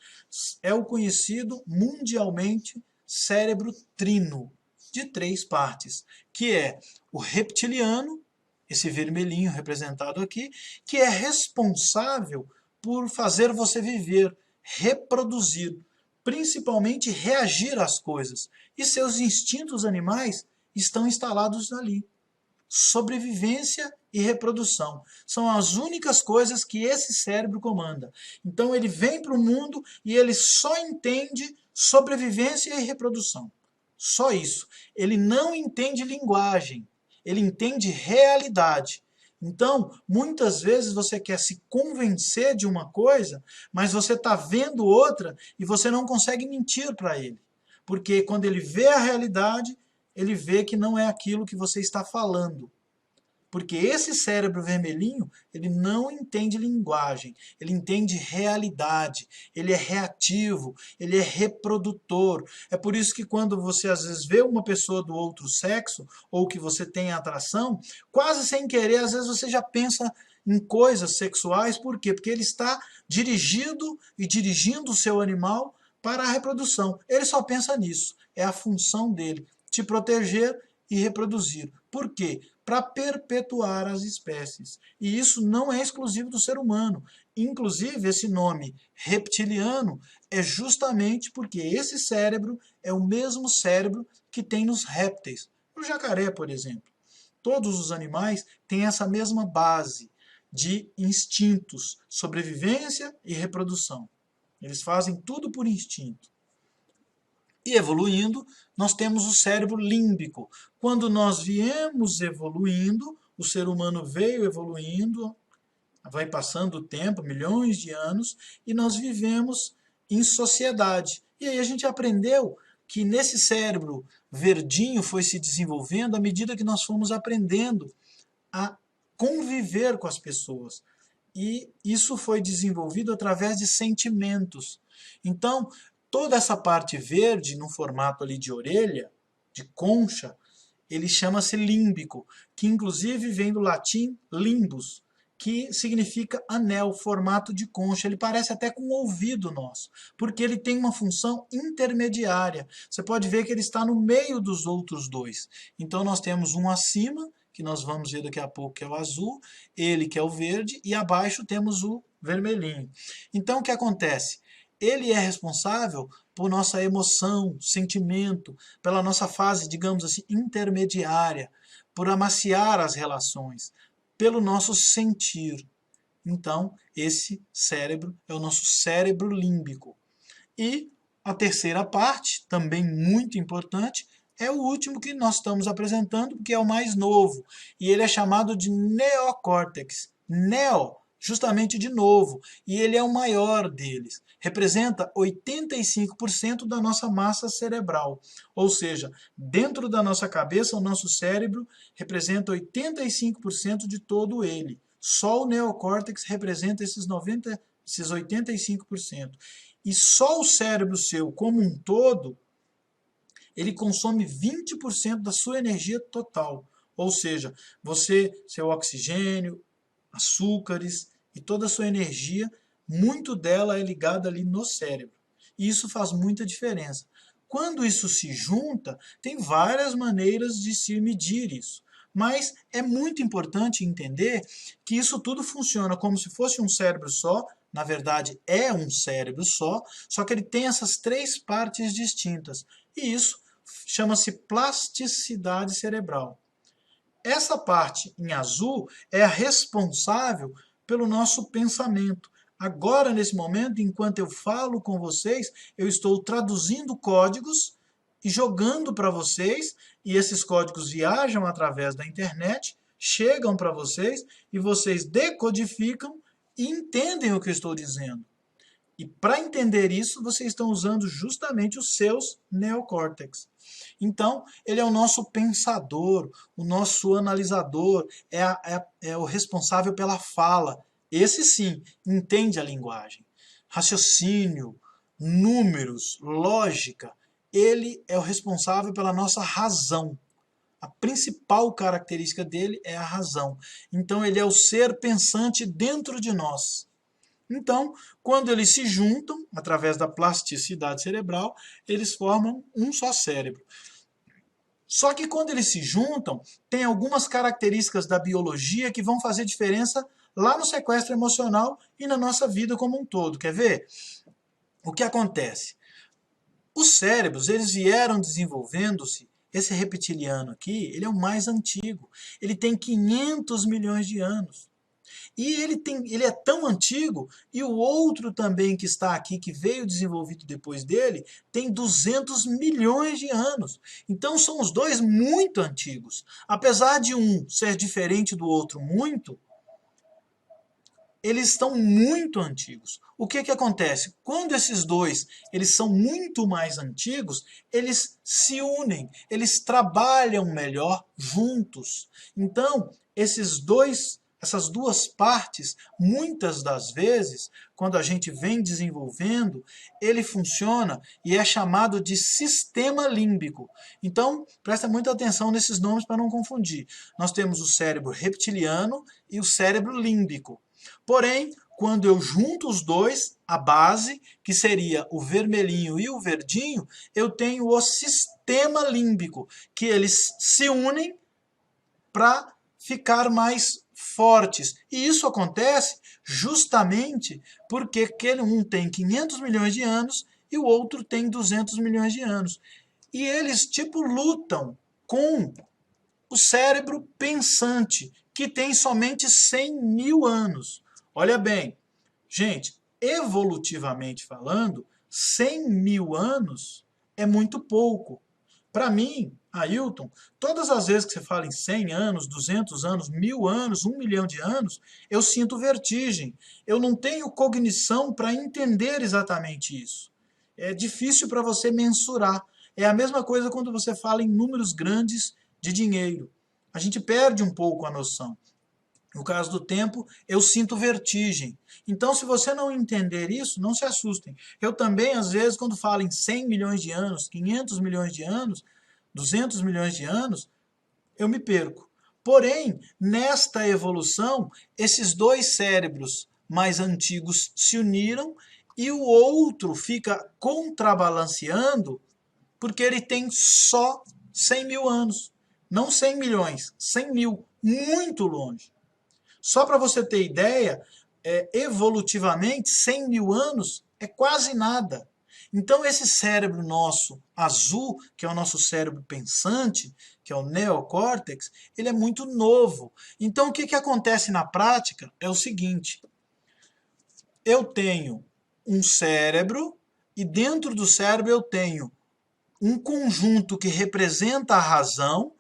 É o conhecido mundialmente cérebro trino, de 3 partes, que é o reptiliano, esse vermelhinho representado aqui, que é responsável por fazer você viver, reproduzir, principalmente reagir às coisas. E seus instintos animais estão instalados ali. Sobrevivência e reprodução são as únicas coisas que esse cérebro comanda. Então ele vem para o mundo e ele só entende sobrevivência e reprodução. Só isso. Ele não entende linguagem. Ele entende realidade. Então, muitas vezes você quer se convencer de uma coisa, mas você está vendo outra e você não consegue mentir para ele. Porque quando ele vê a realidade, ele vê que não é aquilo que você está falando. Porque esse cérebro vermelhinho, ele não entende linguagem, ele entende realidade, ele é reativo, ele é reprodutor. É por isso que quando você às vezes vê uma pessoa do outro sexo, ou que você tem atração, quase sem querer, às vezes você já pensa em coisas sexuais, por quê? Porque ele está dirigindo o seu animal para a reprodução. Ele só pensa nisso, é a função dele, te proteger e reproduzir. Por quê? Para perpetuar as espécies. E isso não é exclusivo do ser humano. Inclusive, esse nome reptiliano é justamente porque esse cérebro é o mesmo cérebro que tem nos répteis. No jacaré, por exemplo. Todos os animais têm essa mesma base de instintos, sobrevivência e reprodução. Eles fazem tudo por instinto. E evoluindo, nós temos o cérebro límbico. Quando nós viemos evoluindo, o ser humano veio evoluindo, vai passando o tempo, milhões de anos, e nós vivemos em sociedade. E aí a gente aprendeu que nesse cérebro verdinho foi se desenvolvendo à medida que nós fomos aprendendo a conviver com as pessoas. E isso foi desenvolvido através de sentimentos. Então, toda essa parte verde, no formato ali de orelha, de concha, ele chama-se límbico, que inclusive vem do latim limbus, que significa anel, formato de concha. Ele parece até com o ouvido nosso, porque ele tem uma função intermediária. Você pode ver que ele está no meio dos outros dois. Então nós temos um acima, que nós vamos ver daqui a pouco, que é o azul, ele que é o verde, e abaixo temos o vermelhinho. Então o que acontece? Ele é responsável por nossa emoção, sentimento, pela nossa fase, digamos assim, intermediária, por amaciar as relações, pelo nosso sentir. Então, esse cérebro é o nosso cérebro límbico. E a terceira parte, também muito importante, é o último que nós estamos apresentando, que é o mais novo. E ele é chamado de neocórtex. Neo, justamente de novo. E ele é o maior deles. Representa 85% da nossa massa cerebral. Ou seja, dentro da nossa cabeça, o nosso cérebro representa 85% de todo ele. Só o neocórtex representa esses 85%. E só o cérebro seu como um todo, ele consome 20% da sua energia total. Ou seja, seu oxigênio, açúcares e toda a sua energia, muito dela é ligada ali no cérebro. E isso faz muita diferença. Quando isso se junta, tem várias maneiras de se medir isso. Mas é muito importante entender que isso tudo funciona como se fosse um cérebro só. Na verdade, é um cérebro só que ele tem essas 3 partes distintas. E isso chama-se plasticidade cerebral. Essa parte em azul é a responsável pelo nosso pensamento. Agora, nesse momento, enquanto eu falo com vocês, eu estou traduzindo códigos e jogando para vocês, e esses códigos viajam através da internet, chegam para vocês, e vocês decodificam e entendem o que eu estou dizendo. E para entender isso, vocês estão usando justamente os seus neocórtex. Então, ele é o nosso pensador, o nosso analisador, é o responsável pela fala. Esse sim, entende a linguagem. Raciocínio, números, lógica, ele é o responsável pela nossa razão. A principal característica dele é a razão. Então, ele é o ser pensante dentro de nós. Então, quando eles se juntam, através da plasticidade cerebral, eles formam um só cérebro. Só que quando eles se juntam, tem algumas características da biologia que vão fazer diferença lá no sequestro emocional e na nossa vida como um todo. Quer ver? O que acontece? Os cérebros, eles vieram desenvolvendo-se. Esse reptiliano aqui, ele é o mais antigo. Ele tem 500 milhões de anos. E ele é tão antigo, e o outro também que está aqui, que veio desenvolvido depois dele, tem 200 milhões de anos. Então são os dois muito antigos. Apesar de um ser diferente do outro muito, eles estão muito antigos. O que acontece? Quando esses dois eles são muito mais antigos, eles se unem, eles trabalham melhor juntos. Então, essas duas partes, muitas das vezes, quando a gente vem desenvolvendo, ele funciona e é chamado de sistema límbico. Então, presta muita atenção nesses nomes para não confundir. Nós temos o cérebro reptiliano e o cérebro límbico. Porém, quando eu junto os dois, a base, que seria o vermelhinho e o verdinho, eu tenho o sistema límbico, que eles se unem para ficar mais fortes. E isso acontece justamente porque aquele um tem 500 milhões de anos e o outro tem 200 milhões de anos. E eles, lutam com o cérebro pensante, que tem somente 100 mil anos. Olha bem, gente, evolutivamente falando, 100 mil anos é muito pouco. Para mim, Ailton, todas as vezes que você fala em 100 anos, 200 anos, 1000 anos, 1 milhão de anos, eu sinto vertigem. Eu não tenho cognição para entender exatamente isso. É difícil para você mensurar. É a mesma coisa quando você fala em números grandes de dinheiro. A gente perde um pouco a noção. No caso do tempo, eu sinto vertigem. Então, se você não entender isso, não se assustem. Eu também, às vezes, quando falo em 100 milhões de anos, 500 milhões de anos, 200 milhões de anos, eu me perco. Porém, nesta evolução, esses dois cérebros mais antigos se uniram e o outro fica contrabalanceando porque ele tem só 100 mil anos. Não 100 milhões, 100 mil, muito longe. Só para você ter ideia, evolutivamente, 100 mil anos é quase nada. Então, esse cérebro nosso azul, que é o nosso cérebro pensante, que é o neocórtex, ele é muito novo. Então, o que acontece na prática é o seguinte: eu tenho um cérebro e dentro do cérebro eu tenho um conjunto que representa a razão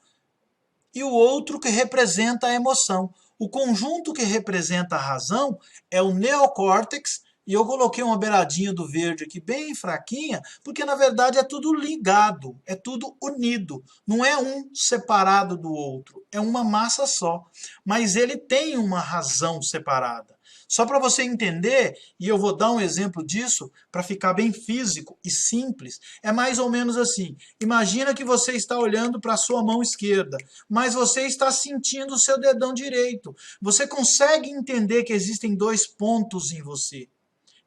e o outro que representa a emoção. O conjunto que representa a razão é o neocórtex, e eu coloquei uma beiradinha do verde aqui bem fraquinha, porque na verdade é tudo ligado, é tudo unido. Não é um separado do outro, é uma massa só. Mas ele tem uma razão separada. Só para você entender, e eu vou dar um exemplo disso para ficar bem físico e simples, é mais ou menos assim. Imagina que você está olhando para a sua mão esquerda, mas você está sentindo o seu dedão direito. Você consegue entender que existem dois pontos em você.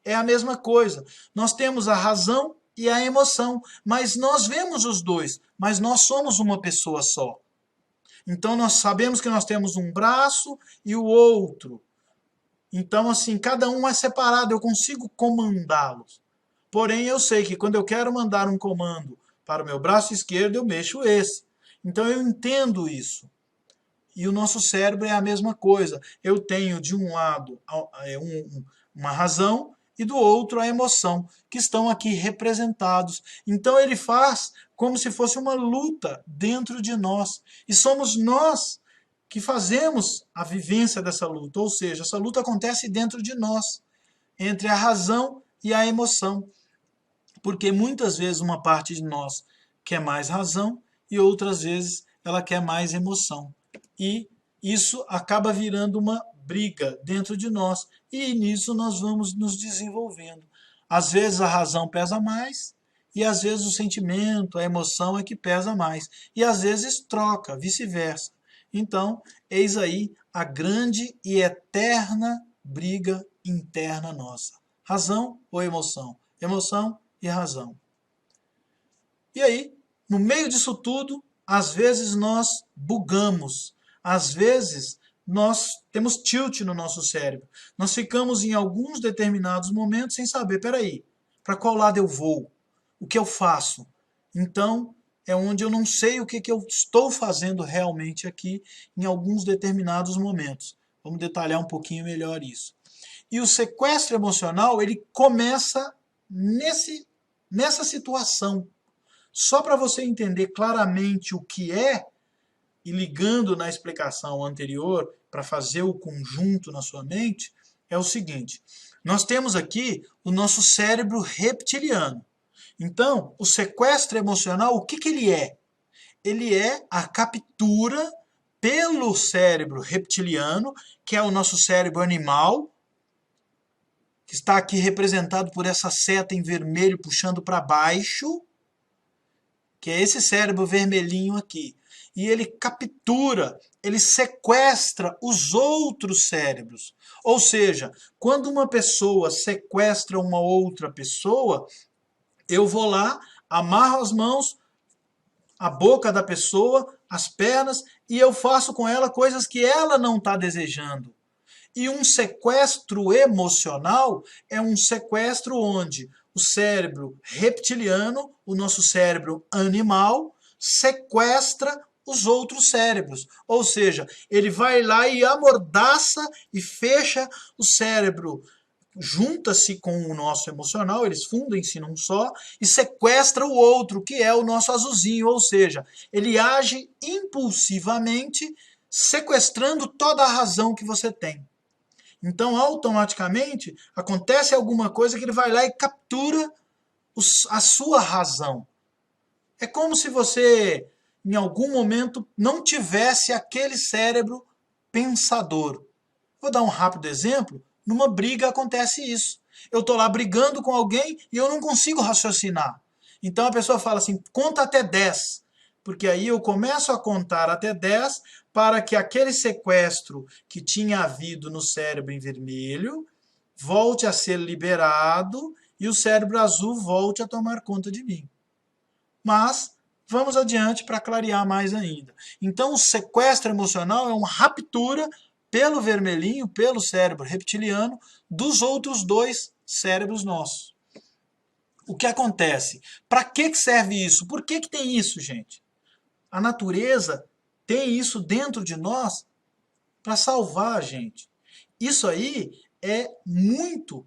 É a mesma coisa. Nós temos a razão e a emoção, mas nós vemos os dois, mas nós somos uma pessoa só. Então nós sabemos que nós temos um braço e o outro. Então, assim, cada um é separado, eu consigo comandá-los. Porém, eu sei que quando eu quero mandar um comando para o meu braço esquerdo, eu mexo esse. Então, eu entendo isso. E o nosso cérebro é a mesma coisa. Eu tenho de um lado uma razão e do outro a emoção, que estão aqui representados. Então ele faz como se fosse uma luta dentro de nós. E somos nós que fazemos a vivência dessa luta. Ou seja, essa luta acontece dentro de nós, entre a razão e a emoção. Porque muitas vezes uma parte de nós quer mais razão e outras vezes ela quer mais emoção. E isso acaba virando uma briga dentro de nós. E nisso nós vamos nos desenvolvendo. Às vezes a razão pesa mais e às vezes o sentimento, a emoção é que pesa mais. E às vezes troca, vice-versa. Então, eis aí a grande e eterna briga interna nossa. Razão ou emoção? Emoção e razão. E aí, no meio disso tudo, às vezes nós bugamos, às vezes nós temos tilt no nosso cérebro. Nós ficamos em alguns determinados momentos sem saber, peraí, para qual lado eu vou? O que eu faço? Então, é onde eu não sei o que eu estou fazendo realmente aqui em alguns determinados momentos. Vamos detalhar um pouquinho melhor isso. E o sequestro emocional, ele começa nessa situação. Só para você entender claramente o que é, e ligando na explicação anterior, para fazer o conjunto na sua mente, é o seguinte. Nós temos aqui o nosso cérebro reptiliano. Então, o sequestro emocional, o que ele é? Ele é a captura pelo cérebro reptiliano, que é o nosso cérebro animal, que está aqui representado por essa seta em vermelho puxando para baixo, que é esse cérebro vermelhinho aqui. E ele captura, ele sequestra os outros cérebros. Ou seja, quando uma pessoa sequestra uma outra pessoa, eu vou lá, amarro as mãos, a boca da pessoa, as pernas, e eu faço com ela coisas que ela não está desejando. E um sequestro emocional é um sequestro onde o cérebro reptiliano, o nosso cérebro animal, sequestra os outros cérebros. Ou seja, ele vai lá e amordaça e fecha o cérebro, junta-se com o nosso emocional, eles fundem-se num só, e sequestra o outro, que é o nosso azulzinho. Ou seja, ele age impulsivamente, sequestrando toda a razão que você tem. Então, automaticamente, acontece alguma coisa que ele vai lá e captura a sua razão. É como se você, em algum momento, não tivesse aquele cérebro pensador. Vou dar um rápido exemplo. Numa briga acontece isso. Eu estou lá brigando com alguém e eu não consigo raciocinar. Então a pessoa fala assim, conta até 10. Porque aí eu começo a contar até 10 para que aquele sequestro que tinha havido no cérebro em vermelho volte a ser liberado e o cérebro azul volte a tomar conta de mim. Mas vamos adiante para clarear mais ainda. Então o sequestro emocional é uma raptura pelo vermelhinho, pelo cérebro reptiliano, dos outros dois cérebros nossos. O que acontece? Para que serve isso? Por que tem isso, gente? A natureza tem isso dentro de nós para salvar a gente. Isso aí é muito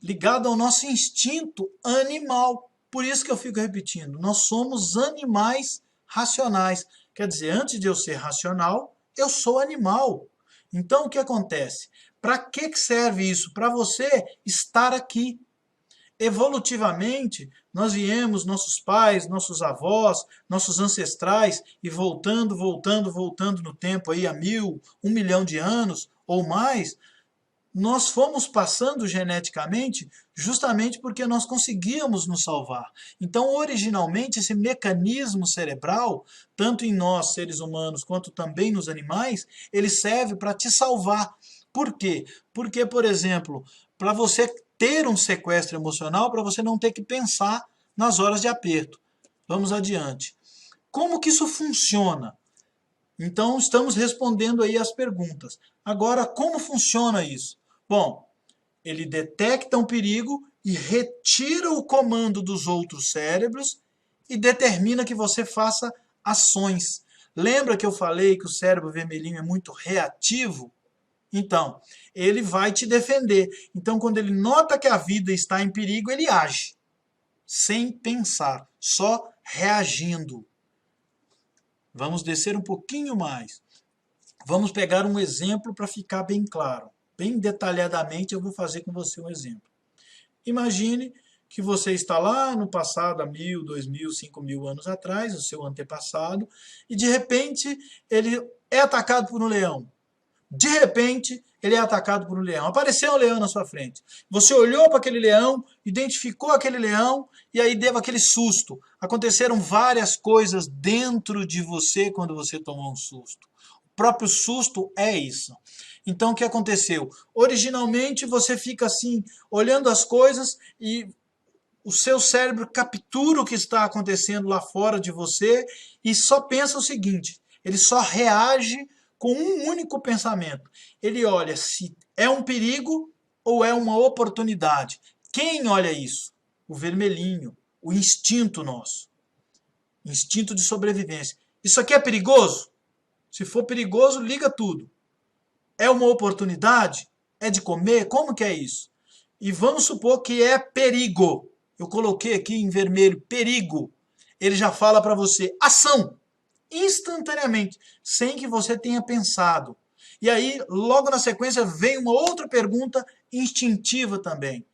ligado ao nosso instinto animal. Por isso que eu fico repetindo, nós somos animais racionais. Quer dizer, antes de eu ser racional, eu sou animal. Então, o que acontece? Para que serve isso? Para você estar aqui. Evolutivamente, nós viemos, nossos pais, nossos avós, nossos ancestrais, e voltando no tempo aí a 1.000, 1 milhão de anos ou mais, nós fomos passando geneticamente justamente porque nós conseguíamos nos salvar. Então, originalmente, esse mecanismo cerebral, tanto em nós, seres humanos, quanto também nos animais, ele serve para te salvar. Por quê? Porque, por exemplo, para você ter um sequestro emocional, para você não ter que pensar nas horas de aperto. Vamos adiante. Como que isso funciona? Então, estamos respondendo aí as perguntas. Agora, como funciona isso? Bom, ele detecta um perigo e retira o comando dos outros cérebros e determina que você faça ações. Lembra que eu falei que o cérebro vermelhinho é muito reativo? Então, ele vai te defender. Então, quando ele nota que a vida está em perigo, ele age, sem pensar, só reagindo. Vamos descer um pouquinho mais. Vamos pegar um exemplo para ficar bem claro. Bem detalhadamente eu vou fazer com você um exemplo. Imagine que você está lá no passado, há 1000, 2000, 5000 anos atrás, o seu antepassado, e de repente ele é atacado por um leão. De repente, ele é atacado por um leão. Apareceu um leão na sua frente. Você olhou para aquele leão, identificou aquele leão e aí deu aquele susto. Aconteceram várias coisas dentro de você quando você tomou um susto. O próprio susto é isso. Então, o que aconteceu? Originalmente, você fica assim, olhando as coisas e o seu cérebro captura o que está acontecendo lá fora de você e só pensa o seguinte, ele só reage com um único pensamento. Ele olha se é um perigo ou é uma oportunidade. Quem olha isso? O vermelhinho, o instinto nosso. Instinto de sobrevivência. Isso aqui é perigoso? Se for perigoso, liga tudo. É uma oportunidade? É de comer? Como que é isso? E vamos supor que é perigo. Eu coloquei aqui em vermelho, perigo. Ele já fala para você, ação! Instantaneamente, sem que você tenha pensado. E aí, logo na sequência, vem uma outra pergunta instintiva também.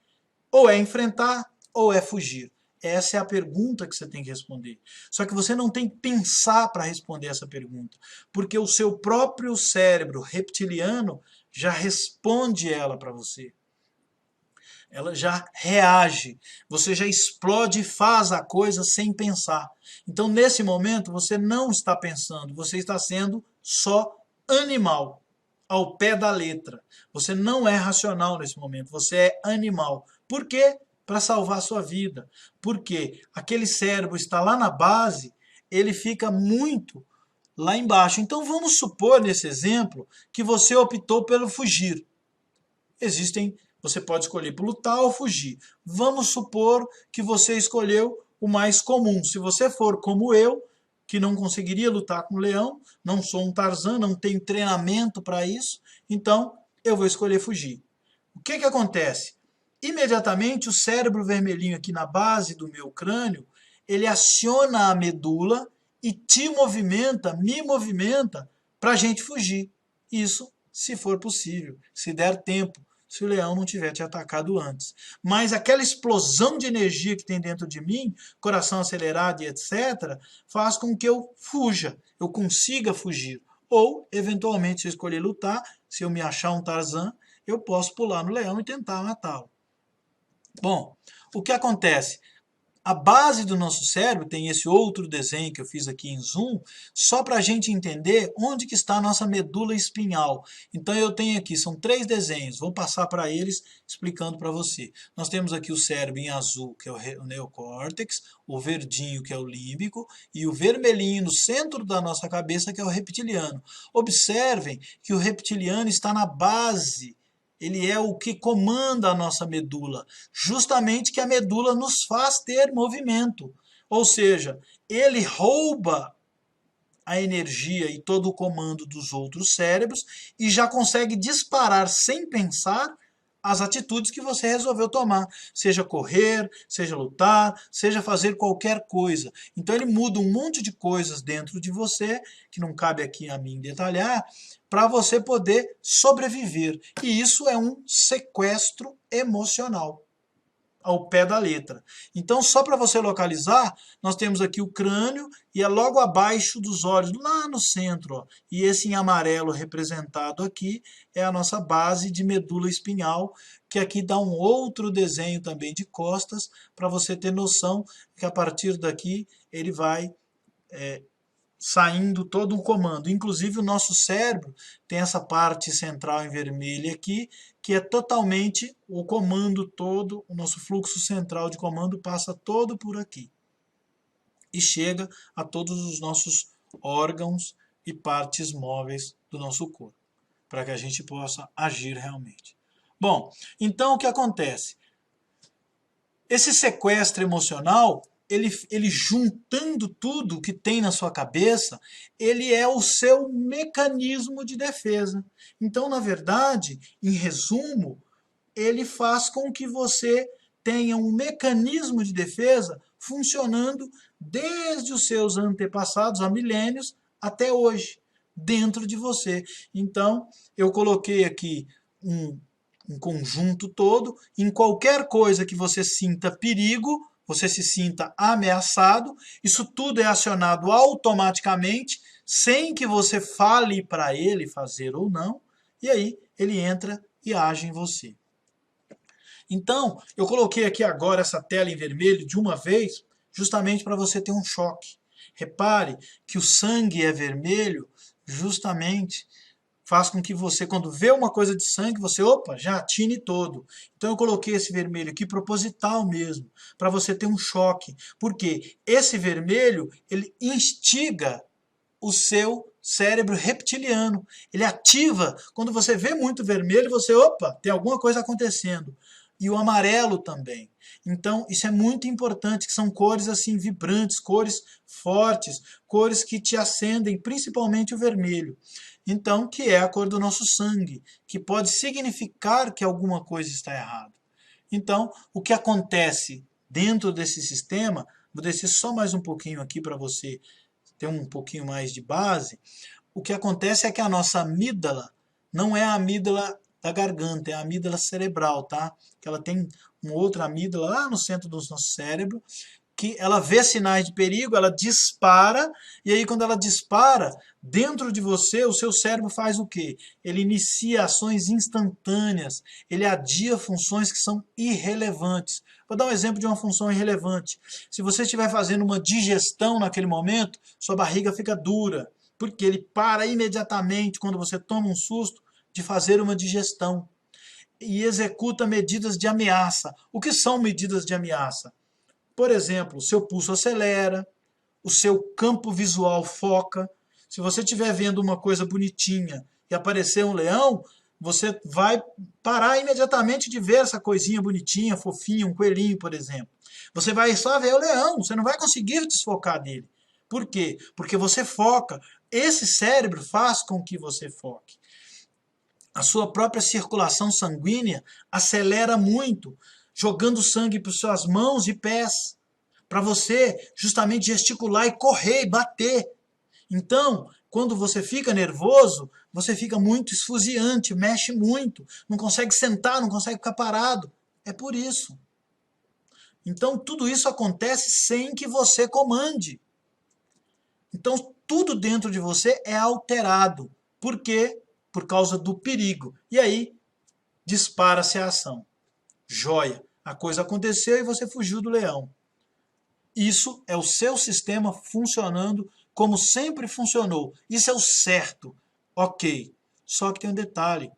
Ou é enfrentar, ou é fugir. Essa é a pergunta que você tem que responder. Só que você não tem que pensar para responder essa pergunta, porque o seu próprio cérebro reptiliano já responde ela para você. Ela já reage, você já explode e faz a coisa sem pensar. Então, nesse momento, você não está pensando, você está sendo só animal, ao pé da letra. Você não é racional nesse momento, você é animal. Por quê? Para salvar a sua vida. Porque aquele cérebro está lá na base, ele fica muito lá embaixo. Então, vamos supor, nesse exemplo, que você optou pelo fugir. Você pode escolher por lutar ou fugir. Vamos supor que você escolheu o mais comum. Se você for como eu, que não conseguiria lutar com o leão, não sou um Tarzan, não tenho treinamento para isso, então eu vou escolher fugir. O que acontece? Imediatamente o cérebro vermelhinho aqui na base do meu crânio, ele aciona a medula e me movimenta para a gente fugir. Isso se for possível, se der tempo, se o leão não tiver te atacado antes. Mas aquela explosão de energia que tem dentro de mim, coração acelerado e etc., faz com que eu fuja, eu consiga fugir. Ou, eventualmente, se eu escolher lutar, se eu me achar um Tarzan, eu posso pular no leão e tentar matá-lo. Bom, o que acontece? A base do nosso cérebro tem esse outro desenho que eu fiz aqui em zoom, só para a gente entender onde que está a nossa medula espinhal. Então eu tenho aqui, são 3 desenhos, vou passar para eles explicando para você. Nós temos aqui o cérebro em azul, que é o neocórtex, o verdinho, que é o límbico, e o vermelhinho no centro da nossa cabeça, que é o reptiliano. Observem que o reptiliano está na base. Ele é o que comanda a nossa medula, justamente que a medula nos faz ter movimento. Ou seja, ele rouba a energia e todo o comando dos outros cérebros e já consegue disparar sem pensar as atitudes que você resolveu tomar, seja correr, seja lutar, seja fazer qualquer coisa. Então ele muda um monte de coisas dentro de você, que não cabe aqui a mim detalhar, para você poder sobreviver. E isso é um sequestro emocional, ao pé da letra. Então, só para você localizar, nós temos aqui o crânio e é logo abaixo dos olhos, lá no centro. Ó. E esse em amarelo representado aqui é a nossa base de medula espinhal, que aqui dá um outro desenho também de costas, para você ter noção que a partir daqui ele vai saindo todo um comando. Inclusive o nosso cérebro tem essa parte central em vermelho aqui, que é totalmente o comando todo, o nosso fluxo central de comando passa todo por aqui. E chega a todos os nossos órgãos e partes móveis do nosso corpo, para que a gente possa agir realmente. Bom, então o que acontece? Esse sequestro emocional, ele juntando tudo que tem na sua cabeça, ele é o seu mecanismo de defesa. Então, na verdade, em resumo, ele faz com que você tenha um mecanismo de defesa funcionando desde os seus antepassados, há milênios, até hoje, dentro de você. Então, eu coloquei aqui um conjunto todo. Em qualquer coisa que você sinta perigo, você se sinta ameaçado, isso tudo é acionado automaticamente, sem que você fale para ele fazer ou não, e aí ele entra e age em você. Então, eu coloquei aqui agora essa tela em vermelho de uma vez, justamente para você ter um choque. Repare que o sangue é vermelho, justamente faz com que você, quando vê uma coisa de sangue, você, opa, já atine todo. Então eu coloquei esse vermelho aqui proposital mesmo, para você ter um choque. Porque esse vermelho, ele instiga o seu cérebro reptiliano. Ele ativa, quando você vê muito vermelho, você, opa, tem alguma coisa acontecendo. E o amarelo também. Então, isso é muito importante, que são cores assim vibrantes, cores fortes, cores que te acendem, principalmente o vermelho. Então, que é a cor do nosso sangue, que pode significar que alguma coisa está errada. Então, o que acontece dentro desse sistema, vou descer só mais um pouquinho aqui para você ter um pouquinho mais de base. O que acontece é que a nossa amígdala não é a amígdala da garganta, é a amígdala cerebral, tá? Que ela tem uma outra amígdala lá no centro do nosso cérebro, que ela vê sinais de perigo, ela dispara, e aí quando ela dispara, dentro de você, o seu cérebro faz o quê? Ele inicia ações instantâneas, ele adia funções que são irrelevantes. Vou dar um exemplo de uma função irrelevante. Se você estiver fazendo uma digestão naquele momento, sua barriga fica dura, porque ele para imediatamente, quando você toma um susto, de fazer uma digestão e executa medidas de ameaça. O que são medidas de ameaça? Por exemplo, o seu pulso acelera, o seu campo visual foca. Se você estiver vendo uma coisa bonitinha e aparecer um leão, você vai parar imediatamente de ver essa coisinha bonitinha, fofinha, um coelhinho, por exemplo. Você vai só ver o leão, você não vai conseguir desfocar dele. Por quê? Porque você foca. Esse cérebro faz com que você foque. A sua própria circulação sanguínea acelera muito, jogando sangue para suas mãos e pés, para você justamente gesticular e correr e bater. Então, quando você fica nervoso, você fica muito esfuziante, mexe muito, não consegue sentar, não consegue ficar parado. É por isso. Então, tudo isso acontece sem que você comande. Então, tudo dentro de você é alterado. Por quê? Por causa do perigo. E aí, dispara-se a ação. Joia. A coisa aconteceu e você fugiu do leão. Isso é o seu sistema funcionando como sempre funcionou. Isso é o certo. Ok. Só que tem um detalhe.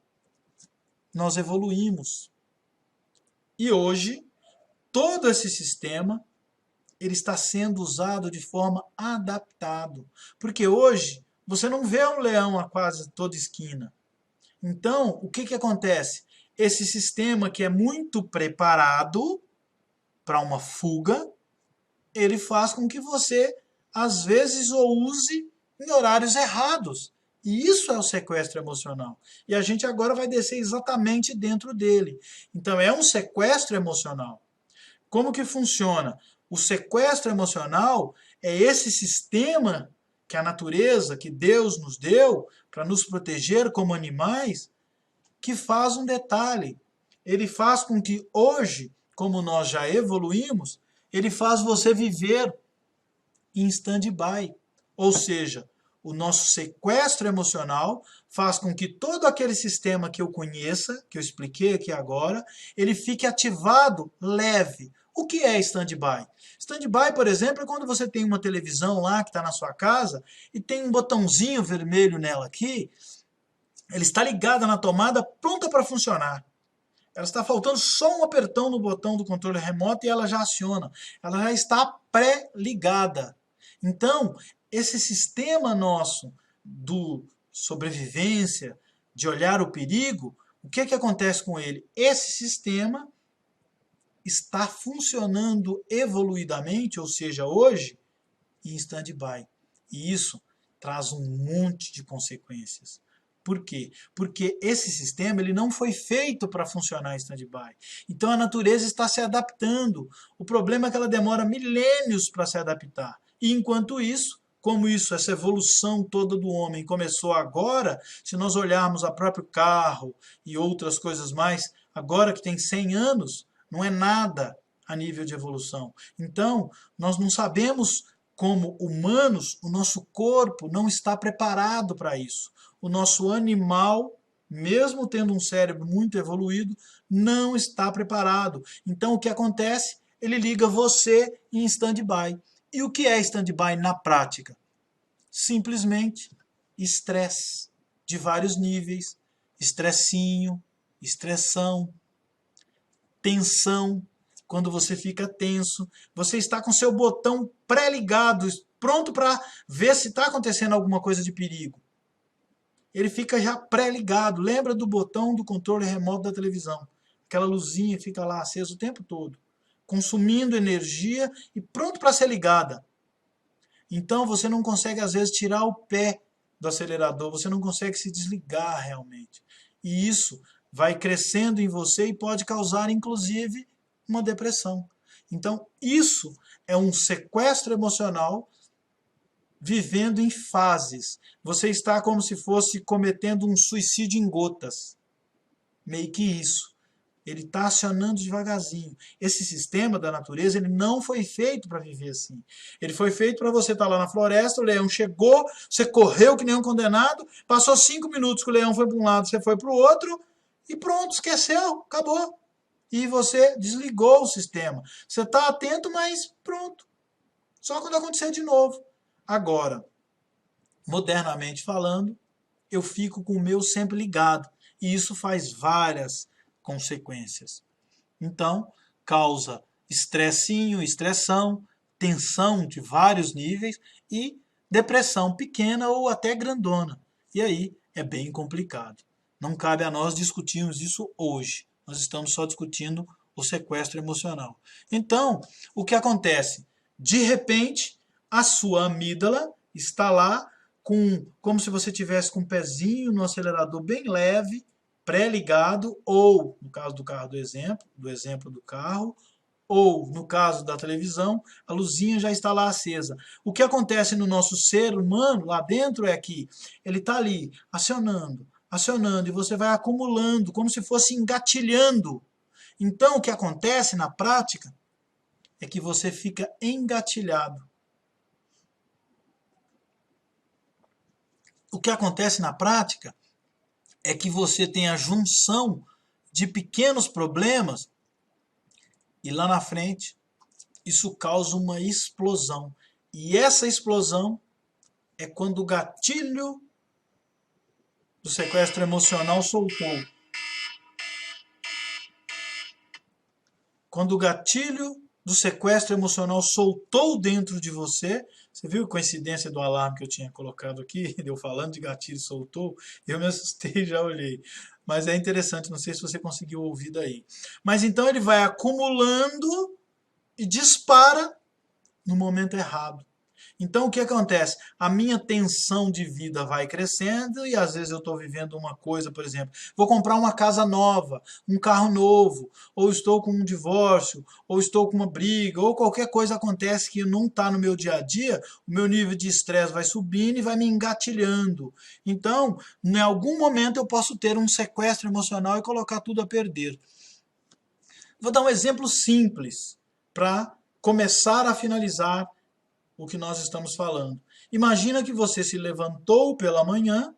Nós evoluímos. E hoje, todo esse sistema ele está sendo usado de forma adaptada. Porque hoje, você não vê um leão a quase toda esquina. Então, o que acontece? Esse sistema que é muito preparado para uma fuga, ele faz com que você, às vezes, o use em horários errados. E isso é o sequestro emocional. E a gente agora vai descer exatamente dentro dele. Então, é um sequestro emocional. Como que funciona? O sequestro emocional é esse sistema que a natureza, que Deus nos deu para nos proteger como animais, que faz um detalhe. Ele faz com que hoje, como nós já evoluímos, ele faz você viver em stand-by. Ou seja, o nosso sequestro emocional faz com que todo aquele sistema que eu conheça, que eu expliquei aqui agora, ele fique ativado leve. O que é stand-by? Stand-by, por exemplo, é quando você tem uma televisão lá que está na sua casa e tem um botãozinho vermelho nela aqui, ela está ligada na tomada, pronta para funcionar. Ela está faltando só um apertão no botão do controle remoto e ela já aciona. Ela já está pré-ligada. Então, esse sistema nosso do sobrevivência, de olhar o perigo, o que acontece com ele? Esse sistema está funcionando evoluidamente, ou seja, hoje, em stand-by. E isso traz um monte de consequências. Por quê? Porque esse sistema ele não foi feito para funcionar em stand-by. Então a natureza está se adaptando. O problema é que ela demora milênios para se adaptar. E enquanto isso, como isso, essa evolução toda do homem começou agora, se nós olharmos o próprio carro e outras coisas mais, agora que tem 100 anos, não é nada a nível de evolução. Então, nós não sabemos como humanos, o nosso corpo não está preparado para isso. O nosso animal, mesmo tendo um cérebro muito evoluído, não está preparado. Então, o que acontece? Ele liga você em stand-by. E o que é stand-by na prática? Simplesmente estresse de vários níveis, estressinho, estressão, tensão. Quando você fica tenso, você está com seu botão pré-ligado, pronto para ver se está acontecendo alguma coisa de perigo. Ele fica já pré-ligado. Lembra do botão do controle remoto da televisão? Aquela luzinha fica lá acesa o tempo todo, consumindo energia e pronto para ser ligada. Então você não consegue às vezes tirar o pé do acelerador, você não consegue se desligar realmente. E isso vai crescendo em você e pode causar inclusive uma depressão. Então isso é um sequestro emocional vivendo em fases. Você está como se fosse cometendo um suicídio em gotas. Meio que isso. Ele está acionando devagarzinho. Esse sistema da natureza ele não foi feito para viver assim. Ele foi feito para você estar lá na floresta, o leão chegou, você correu que nem um condenado, passou 5 minutos que o leão foi para um lado, você foi para o outro, e pronto, esqueceu, acabou. E você desligou o sistema. Você está atento, mas pronto. Só quando acontecer de novo. Agora, modernamente falando, eu fico com o meu sempre ligado. E isso faz várias consequências. Então, causa estressinho, estressão, tensão de vários níveis e depressão pequena ou até grandona. E aí é bem complicado. Não cabe a nós discutirmos isso hoje. Nós estamos só discutindo o sequestro emocional. Então, o que acontece? De repente, a sua amígdala está lá como se você tivesse com um pezinho no acelerador bem leve, pré-ligado, ou, no caso do carro do exemplo do carro, ou, no caso da televisão, a luzinha já está lá acesa. O que acontece no nosso ser humano, lá dentro, é que ele está ali, acionando, acionando, e você vai acumulando, como se fosse engatilhando. Então, o que acontece na prática é que você fica engatilhado. O que acontece na prática é que você tem a junção de pequenos problemas e lá na frente isso causa uma explosão. E essa explosão é quando o gatilho do sequestro emocional soltou. Quando o gatilho do sequestro emocional soltou dentro de você, você viu a coincidência do alarme que eu tinha colocado aqui, eu falando de gatilho soltou, eu me assustei e já olhei. Mas é interessante, não sei se você conseguiu ouvir daí. Mas então ele vai acumulando e dispara no momento errado. Então o que acontece? A minha tensão de vida vai crescendo e às vezes eu estou vivendo uma coisa, por exemplo, vou comprar uma casa nova, um carro novo, ou estou com um divórcio, ou estou com uma briga, ou qualquer coisa acontece que não está no meu dia a dia, o meu nível de estresse vai subindo e vai me engatilhando. Então, em algum momento eu posso ter um sequestro emocional e colocar tudo a perder. Vou dar um exemplo simples para começar a finalizar o que nós estamos falando. Imagina que você se levantou pela manhã,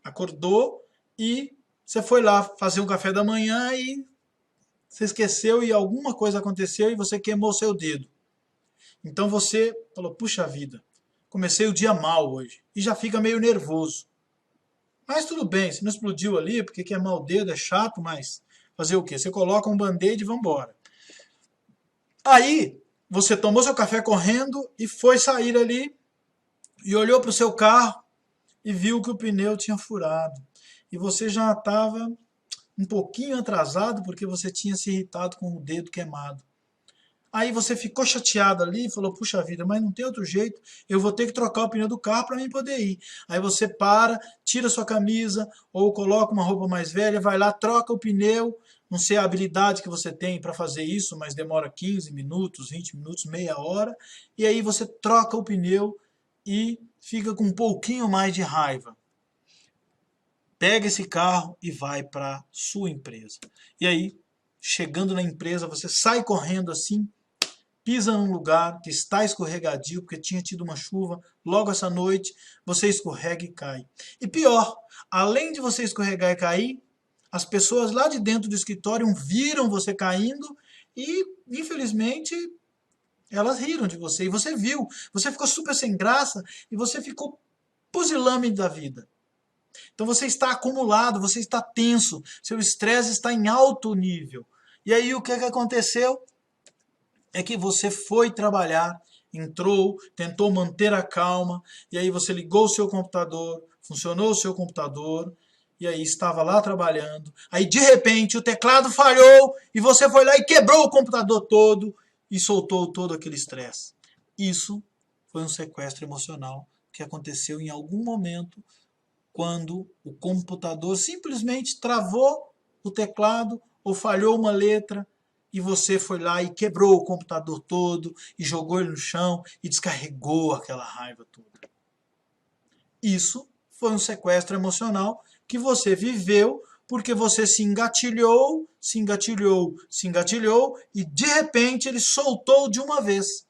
acordou e você foi lá fazer um café da manhã e você esqueceu e alguma coisa aconteceu e você queimou seu dedo. Então você falou, puxa vida, comecei o dia mal hoje e já fica meio nervoso. Mas tudo bem, se não explodiu ali, porque queimar o dedo é chato, mas fazer o quê? Você coloca um band-aid e vamos embora. Aí você tomou seu café correndo e foi sair ali e olhou para o seu carro e viu que o pneu tinha furado. E você já estava um pouquinho atrasado porque você tinha se irritado com o dedo queimado. Aí você ficou chateado ali e falou, puxa vida, mas não tem outro jeito, eu vou ter que trocar o pneu do carro para mim poder ir. Aí você para, tira sua camisa ou coloca uma roupa mais velha, vai lá, troca o pneu. Não sei a habilidade que você tem para fazer isso, mas demora 15 minutos, 20 minutos, meia hora. E aí você troca o pneu e fica com um pouquinho mais de raiva. Pega esse carro e vai para sua empresa. E aí, chegando na empresa, você sai correndo assim, pisa num lugar que está escorregadio, porque tinha tido uma chuva logo essa noite, você escorrega e cai. E pior, além de você escorregar e cair, as pessoas lá de dentro do escritório viram você caindo e, infelizmente, elas riram de você. E você viu, você ficou super sem graça e você ficou pusilânime da vida. Então você está acumulado, você está tenso, seu estresse está em alto nível. E aí o que aconteceu? É que você foi trabalhar, entrou, tentou manter a calma, e aí você ligou o seu computador, funcionou o seu computador, e aí estava lá trabalhando. Aí de repente o teclado falhou, e você foi lá e quebrou o computador todo, e soltou todo aquele estresse. Isso foi um sequestro emocional que aconteceu em algum momento, quando o computador simplesmente travou o teclado ou falhou uma letra e você foi lá e quebrou o computador todo e jogou ele no chão e descarregou aquela raiva toda. Isso foi um sequestro emocional que você viveu porque você se engatilhou, se engatilhou, se engatilhou e de repente ele soltou de uma vez.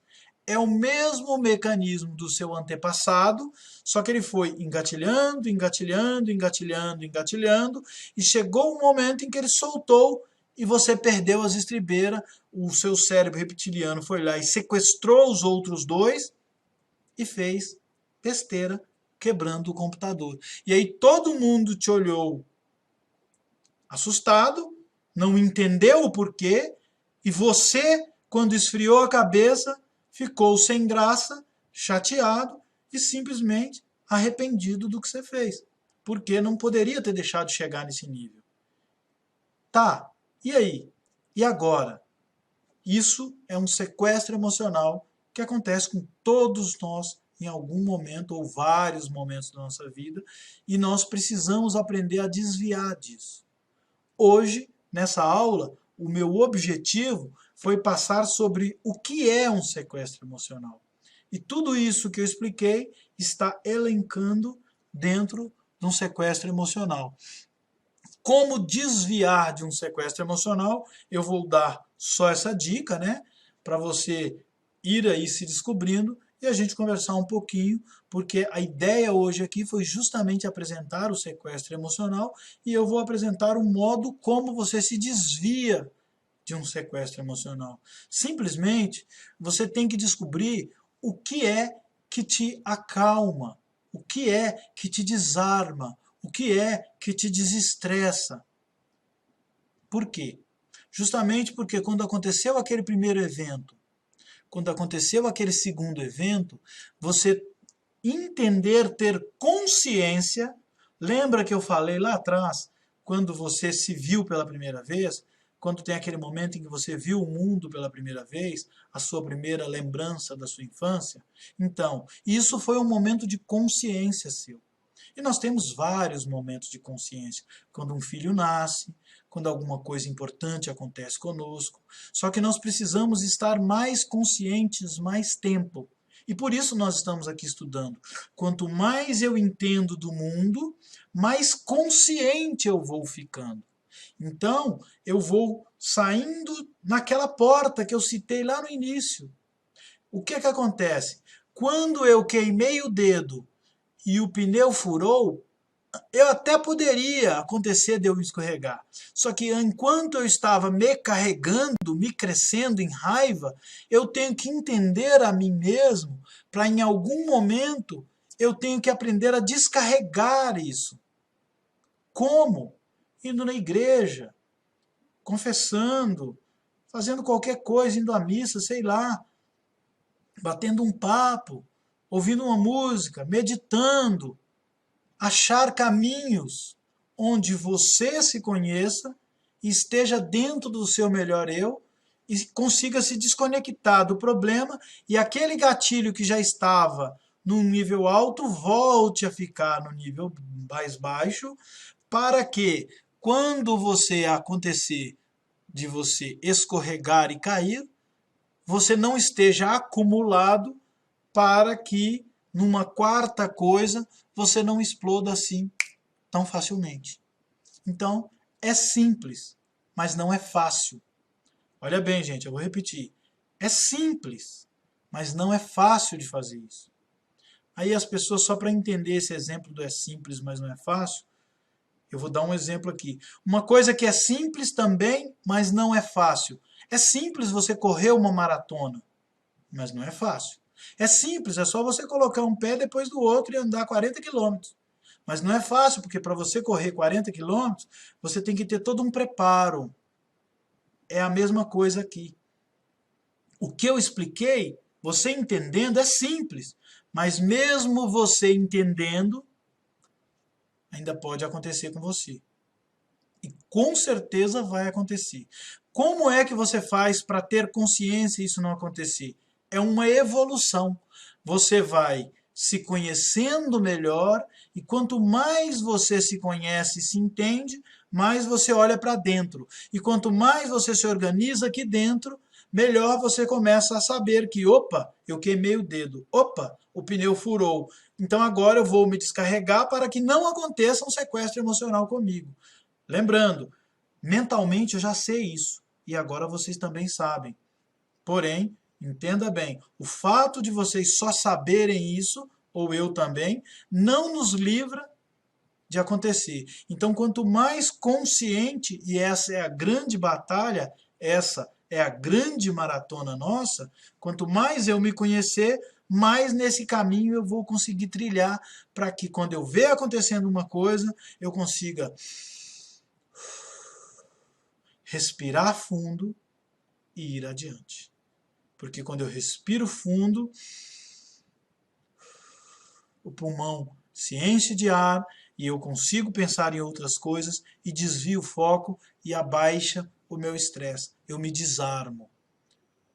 É o mesmo mecanismo do seu antepassado, só que ele foi engatilhando, engatilhando, engatilhando, engatilhando, e chegou um momento em que ele soltou e você perdeu as estribeiras, o seu cérebro reptiliano foi lá e sequestrou os outros dois e fez besteira, quebrando o computador. E aí todo mundo te olhou assustado, não entendeu o porquê, e você, quando esfriou a cabeça, ficou sem graça, chateado e simplesmente arrependido do que você fez. Porque não poderia ter deixado de chegar nesse nível. Tá, e aí? E agora? Isso é um sequestro emocional que acontece com todos nós em algum momento ou vários momentos da nossa vida e nós precisamos aprender a desviar disso. Hoje, nessa aula, o meu objetivo foi passar sobre o que é um sequestro emocional. E tudo isso que eu expliquei está elencando dentro de um sequestro emocional. Como desviar de um sequestro emocional, eu vou dar só essa dica, né? Para você ir aí se descobrindo e a gente conversar um pouquinho, porque a ideia hoje aqui foi justamente apresentar o sequestro emocional e eu vou apresentar um modo como você se desvia de um sequestro emocional. Simplesmente, você tem que descobrir o que é que te acalma, o que é que te desarma, o que é que te desestressa. Por quê? Justamente porque quando aconteceu aquele primeiro evento, quando aconteceu aquele segundo evento, você entender, ter consciência, lembra que eu falei lá atrás, quando você se viu pela primeira vez, quando tem aquele momento em que você viu o mundo pela primeira vez, a sua primeira lembrança da sua infância? Então, isso foi um momento de consciência seu. E nós temos vários momentos de consciência. Quando um filho nasce, quando alguma coisa importante acontece conosco. Só que nós precisamos estar mais conscientes mais tempo. E por isso nós estamos aqui estudando. Quanto mais eu entendo do mundo, mais consciente eu vou ficando. Então, eu vou saindo naquela porta que eu citei lá no início. O que acontece? Quando eu queimei o dedo e o pneu furou, eu até poderia acontecer de eu escorregar. Só que enquanto eu estava me carregando, me crescendo em raiva, eu tenho que entender a mim mesmo para em algum momento eu tenho que aprender a descarregar isso. Como? Indo na igreja, confessando, fazendo qualquer coisa, indo à missa, sei lá, batendo um papo, ouvindo uma música, meditando, achar caminhos, onde você se conheça, esteja dentro do seu melhor eu e consiga se desconectar do problema e aquele gatilho que já estava num nível alto volte a ficar no nível mais baixo, para que quando você acontecer de você escorregar e cair, você não esteja acumulado para que numa quarta coisa você não exploda assim tão facilmente. Então, é simples, mas não é fácil. Olha bem, gente, eu vou repetir. É simples, mas não é fácil de fazer isso. Aí as pessoas, só para entender esse exemplo do é simples, mas não é fácil, eu vou dar um exemplo aqui. Uma coisa que é simples também, mas não é fácil. É simples você correr uma maratona, mas não é fácil. É simples, é só você colocar um pé depois do outro e andar 40 quilômetros. Mas não é fácil, porque para você correr 40 quilômetros, você tem que ter todo um preparo. É a mesma coisa aqui. O que eu expliquei, você entendendo, é simples. Mas mesmo você entendendo, ainda pode acontecer com você. E com certeza vai acontecer. Como é que você faz para ter consciência e isso não acontecer? É uma evolução. Você vai se conhecendo melhor e quanto mais você se conhece e se entende, mais você olha para dentro. E quanto mais você se organiza aqui dentro, melhor você começa a saber que, opa, eu queimei o dedo, opa, o pneu furou. Então agora eu vou me descarregar para que não aconteça um sequestro emocional comigo. Lembrando, mentalmente eu já sei isso e agora vocês também sabem. Porém, entenda bem, o fato de vocês só saberem isso, ou eu também, não nos livra de acontecer. Então, quanto mais consciente, e essa é a grande batalha, essa é a grande maratona nossa, quanto mais eu me conhecer, mais nesse caminho eu vou conseguir trilhar para que quando eu ver acontecendo uma coisa, eu consiga respirar fundo e ir adiante. Porque quando eu respiro fundo, o pulmão se enche de ar e eu consigo pensar em outras coisas e desvio o foco e abaixa o meu estresse. Eu me desarmo.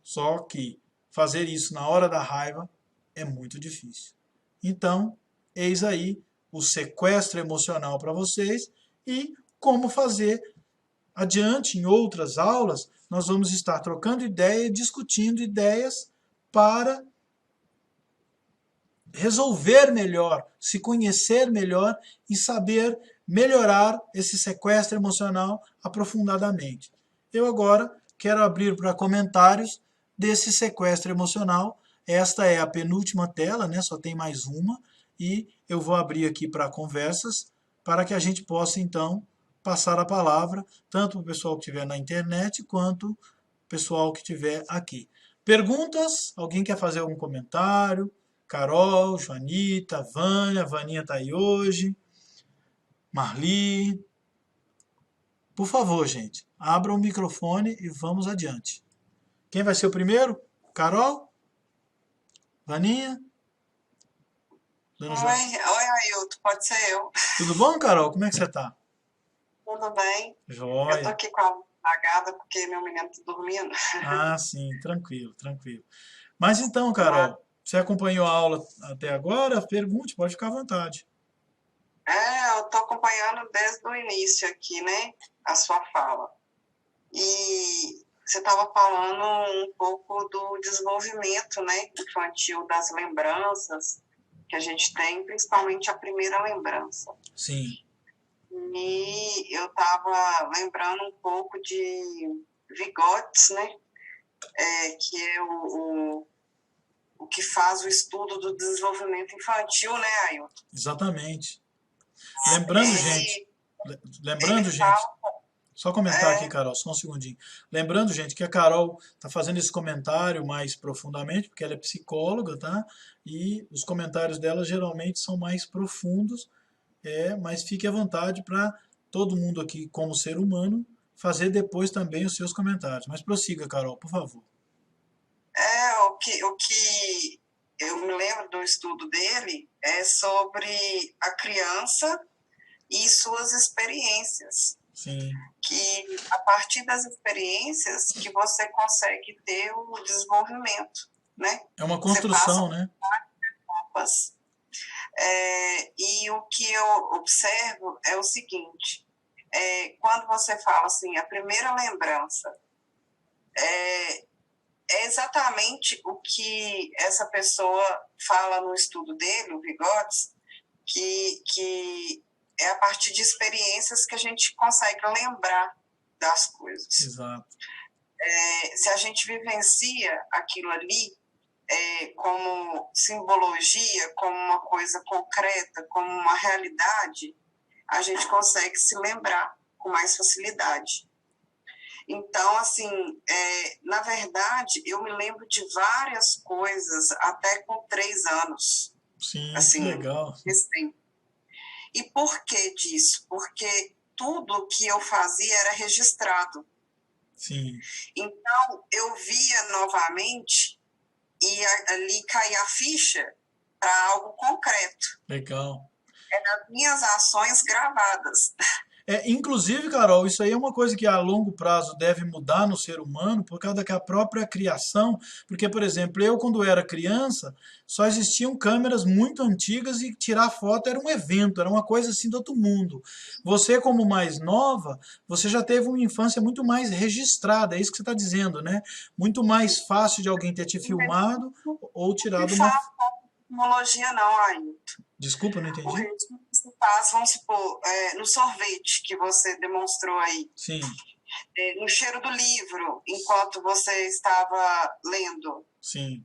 Só que fazer isso na hora da raiva é muito difícil. Então, eis aí o sequestro emocional para vocês e como fazer adiante em outras aulas. Nós vamos estar trocando ideias, discutindo ideias para resolver melhor, se conhecer melhor e saber melhorar esse sequestro emocional aprofundadamente. Eu agora quero abrir para comentários desse sequestro emocional. Esta é a penúltima tela, né? Só tem mais uma, e eu vou abrir aqui para conversas para que a gente possa então passar a palavra tanto para o pessoal que estiver na internet quanto o pessoal que estiver aqui. Perguntas? Alguém quer fazer algum comentário? Carol, Joanita, Vânia, Vaninha está aí hoje, Marli. Por favor, gente, abra o microfone e vamos adiante. Quem vai ser o primeiro? Carol? Vaninha? Dona oi, Ailton, pode ser eu. Tudo bom, Carol? Como é que você está? Tudo bem. Joia. Eu tô aqui com a luz apagada porque meu menino tá dormindo. Ah, sim, tranquilo, tranquilo. Mas então, Carol, você acompanhou a aula até agora? Pergunte, pode ficar à vontade. Eu tô acompanhando desde o início aqui, né, a sua fala. E você estava falando um pouco do desenvolvimento, né, infantil, das lembranças que a gente tem, principalmente a primeira lembrança. Sim. E eu estava lembrando um pouco de Vygotsky, né, que é o que faz o estudo do desenvolvimento infantil, né, Ailton? Exatamente. Lembrando, gente, só comentar aqui, Carol, só um segundinho. Lembrando, gente, que a Carol está fazendo esse comentário mais profundamente, porque ela é psicóloga, tá? E os comentários dela geralmente são mais profundos, mas fique à vontade para todo mundo aqui, como ser humano, fazer depois também os seus comentários. Mas prossiga, Carol, por favor. O que eu me lembro do estudo dele é sobre a criança e suas experiências.Sim. Que a partir das experiências que você consegue ter o desenvolvimento, né? É uma Você passa construção, por né? etapas. E o que eu observo é o seguinte, quando você fala assim, a primeira lembrança é exatamente o que essa pessoa fala no estudo dele, o Vygotsky, que é a partir de experiências que a gente consegue lembrar das coisas. Exato. Se a gente vivencia aquilo ali como simbologia, como uma coisa concreta, como uma realidade, a gente consegue se lembrar com mais facilidade. Então, assim, na verdade, eu me lembro de várias coisas até com 3 anos. Sim, Assim, que legal. recém. E por que disso? Porque tudo que eu fazia era registrado. Sim. Então, eu via novamente e ali caía a ficha para algo concreto. Legal. Eram as minhas ações gravadas. Inclusive, Carol, isso aí é uma coisa que a longo prazo deve mudar no ser humano por causa da própria criação. Porque, por exemplo, eu, quando era criança, só existiam câmeras muito antigas e tirar foto era um evento, era uma coisa assim do outro mundo. Você, como mais nova, você já teve uma infância muito mais registrada, é isso que você está dizendo, né? Muito mais fácil de alguém ter te filmado ou tirado uma. Tecnologia não, Ailton. Desculpa, não O entendi. registro que você faz, vamos supor, no sorvete que você demonstrou aí. Sim. No cheiro do livro, enquanto você estava lendo. Sim.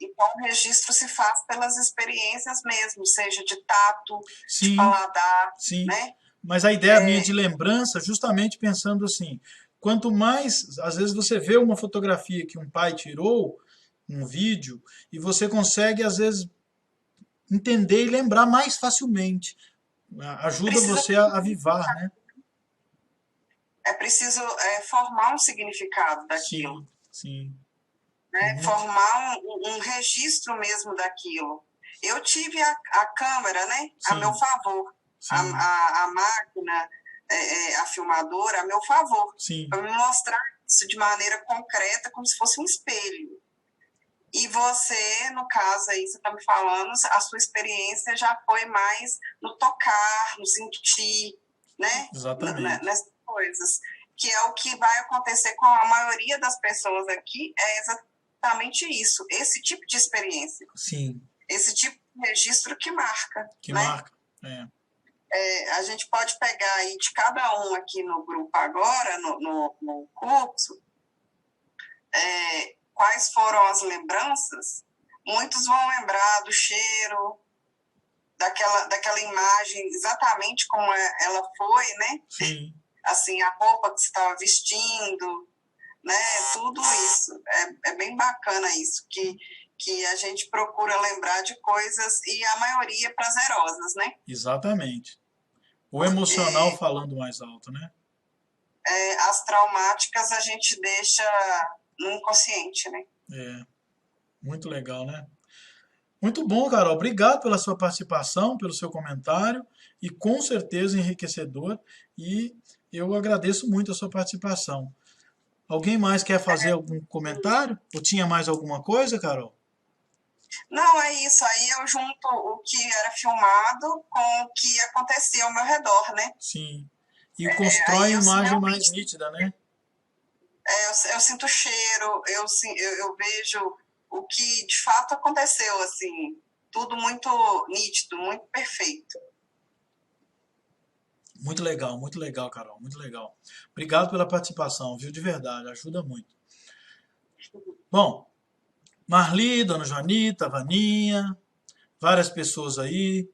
Então, o registro se faz pelas experiências mesmo, seja de tato, Sim. de paladar, Sim. né? Mas a ideia minha de lembrança, justamente pensando assim, quanto mais, às vezes você vê uma fotografia que um pai tirou, um vídeo, e você consegue, às vezes, entender e lembrar mais facilmente. Ajuda você a avivar, né? É preciso formar um significado daquilo. Sim. Né? Uhum. Formar um registro mesmo daquilo. Eu tive a câmera, né, a meu favor, a máquina, a filmadora a meu favor, para me mostrar isso de maneira concreta, como se fosse um espelho. E você, no caso aí, você está me falando, a sua experiência já foi mais no tocar, no sentir, né? Exatamente. Nessas coisas. Que é o que vai acontecer com a maioria das pessoas aqui, é exatamente isso, esse tipo de experiência. Sim. Esse tipo de registro que marca. Que né? marca, a gente pode pegar aí de cada um aqui no grupo agora, no curso, quais foram as lembranças. Muitos vão lembrar do cheiro, daquela imagem exatamente como ela foi, né? Sim. Assim, a roupa que você estava vestindo, né? Tudo isso. É bem bacana isso, que a gente procura lembrar de coisas e a maioria prazerosas, né? Exatamente. O emocional falando mais alto, né? As traumáticas a gente deixa no inconsciente, né? Muito legal, né? Muito bom, Carol. Obrigado pela sua participação, pelo seu comentário e com certeza enriquecedor. E eu agradeço muito a sua participação. Alguém mais quer fazer algum comentário? Ou tinha mais alguma coisa, Carol? Não, é isso. Aí eu junto o que era filmado com o que acontecia ao meu redor, né? Sim. E constrói uma imagem mais nítida, né? Eu sinto o cheiro, eu vejo o que de fato aconteceu, assim, tudo muito nítido, muito perfeito. Muito legal, Carol, muito legal. Obrigado pela participação, viu? De verdade, ajuda muito. Bom, Marli, Dona Joanita, Vaninha, várias pessoas aí.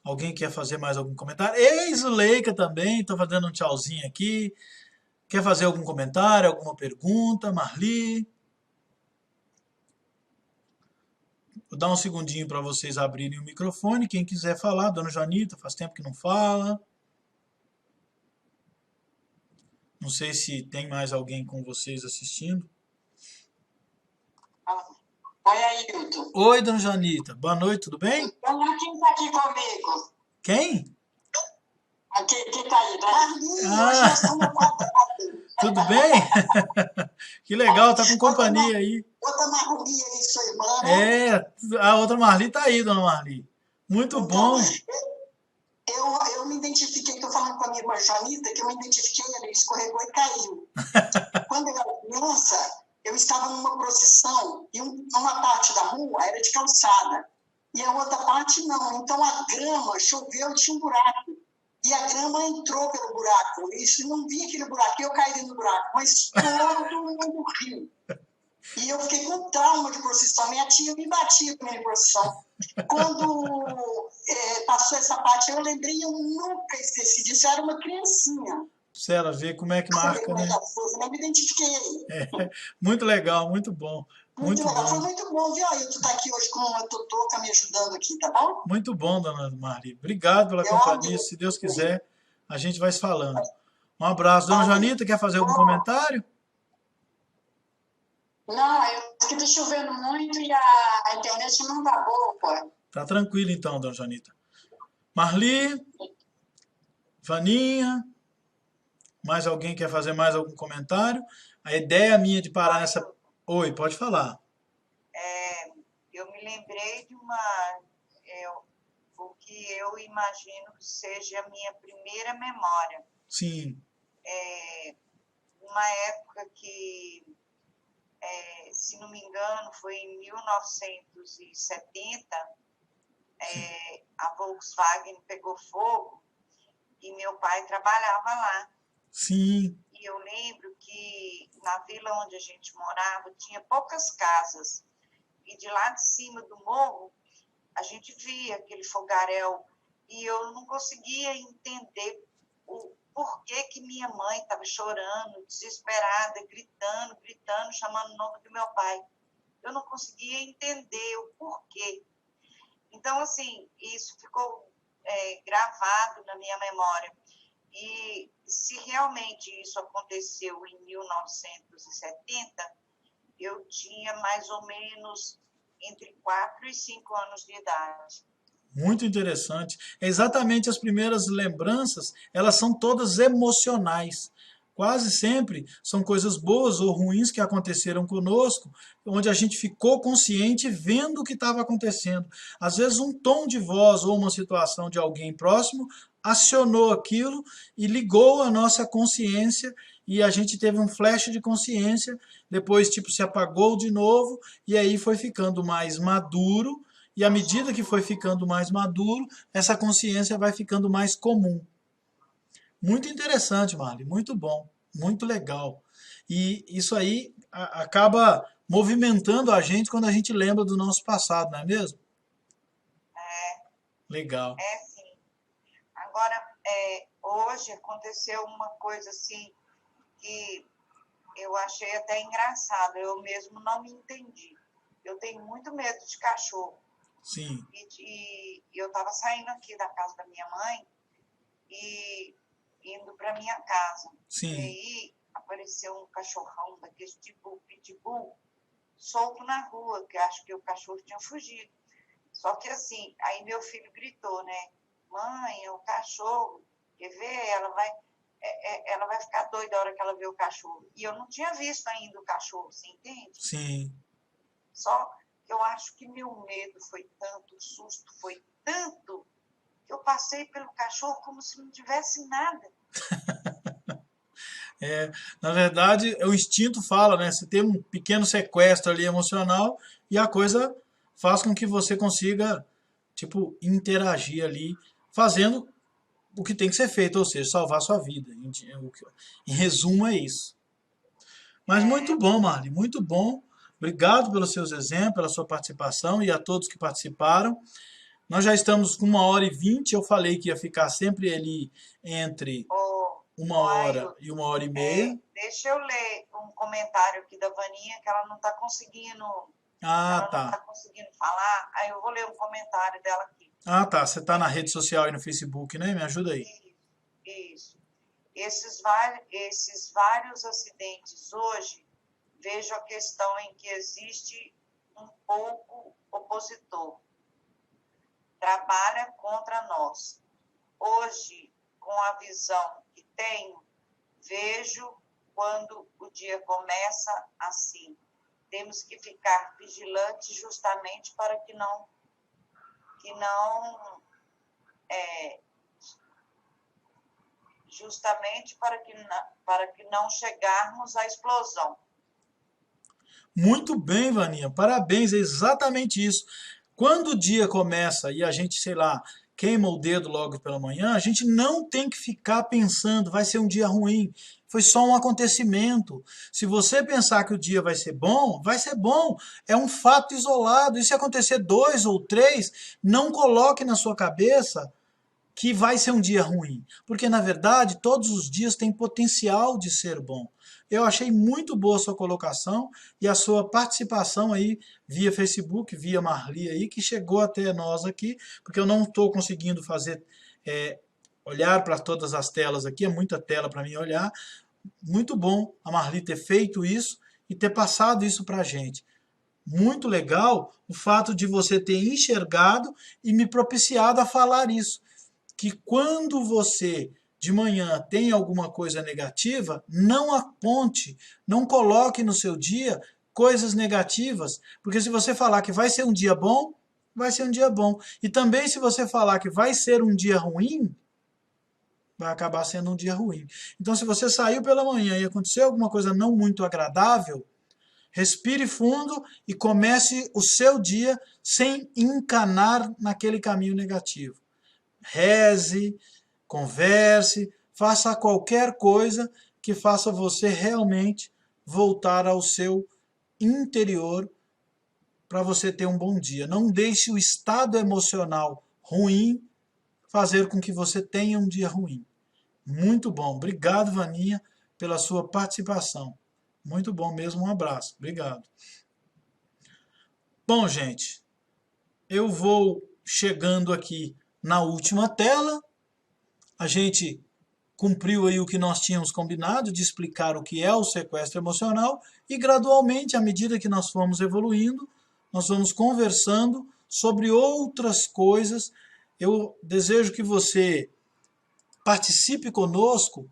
Alguém quer fazer mais algum comentário? Ei, Zuleika também, estou fazendo um tchauzinho aqui. Quer fazer algum comentário, alguma pergunta? Marli? Vou dar um segundinho para vocês abrirem o microfone. Quem quiser falar, Dona Joanita, faz tempo que não fala. Não sei se tem mais alguém com vocês assistindo. Oi, Ailton. Oi, Dona Joanita. Boa noite, tudo bem? Olha quem está aqui comigo. Quem? Que caída. Marli, hoje Ah, nós estamos quadrados. tudo bem? Que legal, tá com companhia aí. Outra Marli aí, sua irmã, né? É, a outra Marli tá aí, dona Marli. Muito Então, bom. eu me identifiquei, estou falando com a minha irmã Janita, que eu me identifiquei, ele escorregou e caiu. Quando eu era criança, eu estava numa procissão e uma parte da rua era de calçada e a outra parte não. Então a grama choveu e tinha um buraco. E a grama entrou pelo buraco. Isso não vi aquele buraco. Eu caí dentro do buraco, mas todo mundo riu. E eu fiquei com trauma de procissão. Minha tia me batia com a minha procissão. Quando passou essa parte, eu lembrei, eu nunca esqueci disso. Eu era uma criancinha. Pra ela ver como é que Você vê marca, como é que né? as coisas, né? Eu me identifiquei. É, muito legal, muito bom. Muito Muito legal. Foi bom. muito bom, viu? Aí tu tá aqui hoje com uma tutoca me ajudando aqui, tá bom? Muito bom, dona Marli. Obrigado pela Eu companhia. amei. Se Deus quiser, a gente vai se falando. Um abraço. Dona Amei. Janita, quer fazer algum comentário? Não, aqui tá chovendo muito e a internet não tá boa. Tá tranquilo então, dona Janita. Marli, Vaninha, mais alguém quer fazer mais algum comentário? A ideia minha de parar nessa. Oi, pode falar. Eu me lembrei de uma, o que eu imagino que seja a minha primeira memória. Sim, Uma época que, se não me engano, foi em 1970, a Volkswagen pegou fogo e meu pai trabalhava lá. sim, E eu lembro que na vila onde a gente morava tinha poucas casas. E de lá de cima do morro, a gente via aquele fogaréu. E eu não conseguia entender o porquê que minha mãe estava chorando, desesperada, gritando, chamando o nome do meu pai. Eu não conseguia entender o porquê. Então, assim, isso ficou gravado na minha memória. E se realmente isso aconteceu em 1970, eu tinha mais ou menos entre 4 e 5 anos de idade. muito interessante. É exatamente as primeiras lembranças, elas são todas emocionais. Quase sempre são coisas boas ou ruins que aconteceram conosco, onde a gente ficou consciente vendo o que estava acontecendo. Às vezes um tom de voz ou uma situação de alguém próximo acionou aquilo e ligou a nossa consciência e a gente teve um flash de consciência, depois tipo se apagou de novo e aí foi ficando mais maduro e à medida que foi ficando mais maduro, essa consciência vai ficando mais comum. Muito interessante, Marli, muito bom, muito legal. E isso aí acaba movimentando a gente quando a gente lembra do nosso passado, não é mesmo? Legal. Sim. Agora, hoje aconteceu uma coisa assim que eu achei até engraçado, eu mesmo não me entendi. Eu tenho muito medo de cachorro. Sim, E eu estava saindo aqui da casa da minha mãe e indo para minha casa. E sim, aí apareceu um cachorrão daquele tipo pitbull solto na rua, que acho que o cachorro tinha fugido. Só que assim, aí meu filho gritou, né? Mãe, é o cachorro. Quer ver? Ela vai ficar doida a hora que ela vê o cachorro. E eu não tinha visto ainda o cachorro, você entende? sim. Só que eu acho que meu medo foi tanto, o susto foi tanto, que eu passei pelo cachorro como se não tivesse nada. É, na verdade, o instinto fala, né? Você tem um pequeno sequestro ali emocional e a coisa faz com que você consiga, tipo, interagir ali, fazendo o que tem que ser feito, ou seja, salvar a sua vida. Em resumo, é isso. Mas muito bom, Marli, muito bom. Obrigado pelos seus exemplos, pela sua participação e a todos que participaram. Nós já estamos com 1h20. Eu falei que ia ficar sempre ali entre uma hora Ailton, e 1h30. deixa eu ler um comentário aqui da Vaninha, que ela não está Ah, tá. conseguindo falar. Aí eu vou ler um comentário dela aqui. Ah, tá. Você tá na rede social aí no Facebook, né? Me ajuda aí. Isso. Esses vários acidentes hoje, vejo a questão em que existe um pouco opositor. Trabalha contra nós. Hoje, com a visão que tenho, vejo quando o dia começa assim. Temos que ficar vigilantes justamente para que não chegarmos à explosão. Muito bem, Vaninha, parabéns, é exatamente isso. Quando o dia começa e a gente, sei lá, queima o dedo logo pela manhã, a gente não tem que ficar pensando, vai ser um dia ruim. Foi só um acontecimento. Se você pensar que o dia vai ser bom, vai ser bom. É um fato isolado. E se acontecer 2 ou 3, não coloque na sua cabeça que vai ser um dia ruim. Porque, na verdade, todos os dias têm potencial de ser bom. Eu achei muito boa a sua colocação e a sua participação aí via Facebook, via Marli aí, que chegou até nós aqui, porque eu não estou conseguindo fazer, olhar para todas as telas aqui, é muita tela para mim olhar. Muito bom a Marli ter feito isso e ter passado isso para a gente. Muito legal o fato de você ter enxergado e me propiciado a falar isso. Que quando você de manhã tem alguma coisa negativa, não aponte, não coloque no seu dia coisas negativas, porque se você falar que vai ser um dia bom, vai ser um dia bom. E também se você falar que vai ser um dia ruim, vai acabar sendo um dia ruim. Então se você saiu pela manhã e aconteceu alguma coisa não muito agradável, respire fundo e comece o seu dia sem encanar naquele caminho negativo. Reze, converse, faça qualquer coisa que faça você realmente voltar ao seu interior para você ter um bom dia. Não deixe o estado emocional ruim fazer com que você tenha um dia ruim. Muito bom. Obrigado, Vaninha, pela sua participação. Muito bom mesmo. Um abraço. Obrigado. Bom, gente, eu vou chegando aqui na última tela. A gente cumpriu aí o que nós tínhamos combinado de explicar o que é o sequestro emocional e gradualmente, à medida que nós formos evoluindo, nós vamos conversando sobre outras coisas. Eu desejo que você participe conosco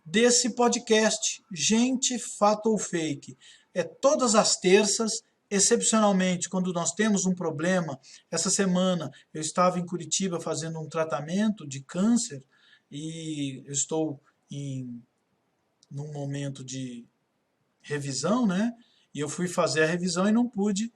desse podcast Gente, Fato ou Fake. É todas as terças, excepcionalmente quando nós temos um problema. Essa semana eu estava em Curitiba fazendo um tratamento de câncer e eu estou num momento de revisão, né? E eu fui fazer a revisão e não pude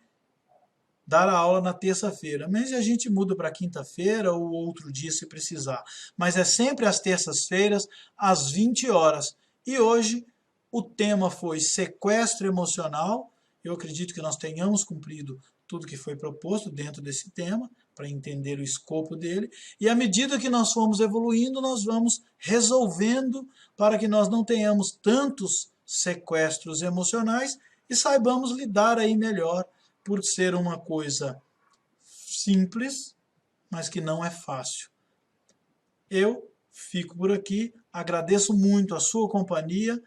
dar a aula na terça-feira. Mas a gente muda para quinta-feira ou outro dia se precisar. Mas é sempre às terças-feiras, às 20 horas. E hoje o tema foi sequestro emocional. Eu acredito que nós tenhamos cumprido tudo que foi proposto dentro desse tema, para entender o escopo dele. E à medida que nós formos evoluindo, nós vamos resolvendo para que nós não tenhamos tantos sequestros emocionais e saibamos lidar aí melhor, por ser uma coisa simples, mas que não é fácil. Eu fico por aqui, agradeço muito a sua companhia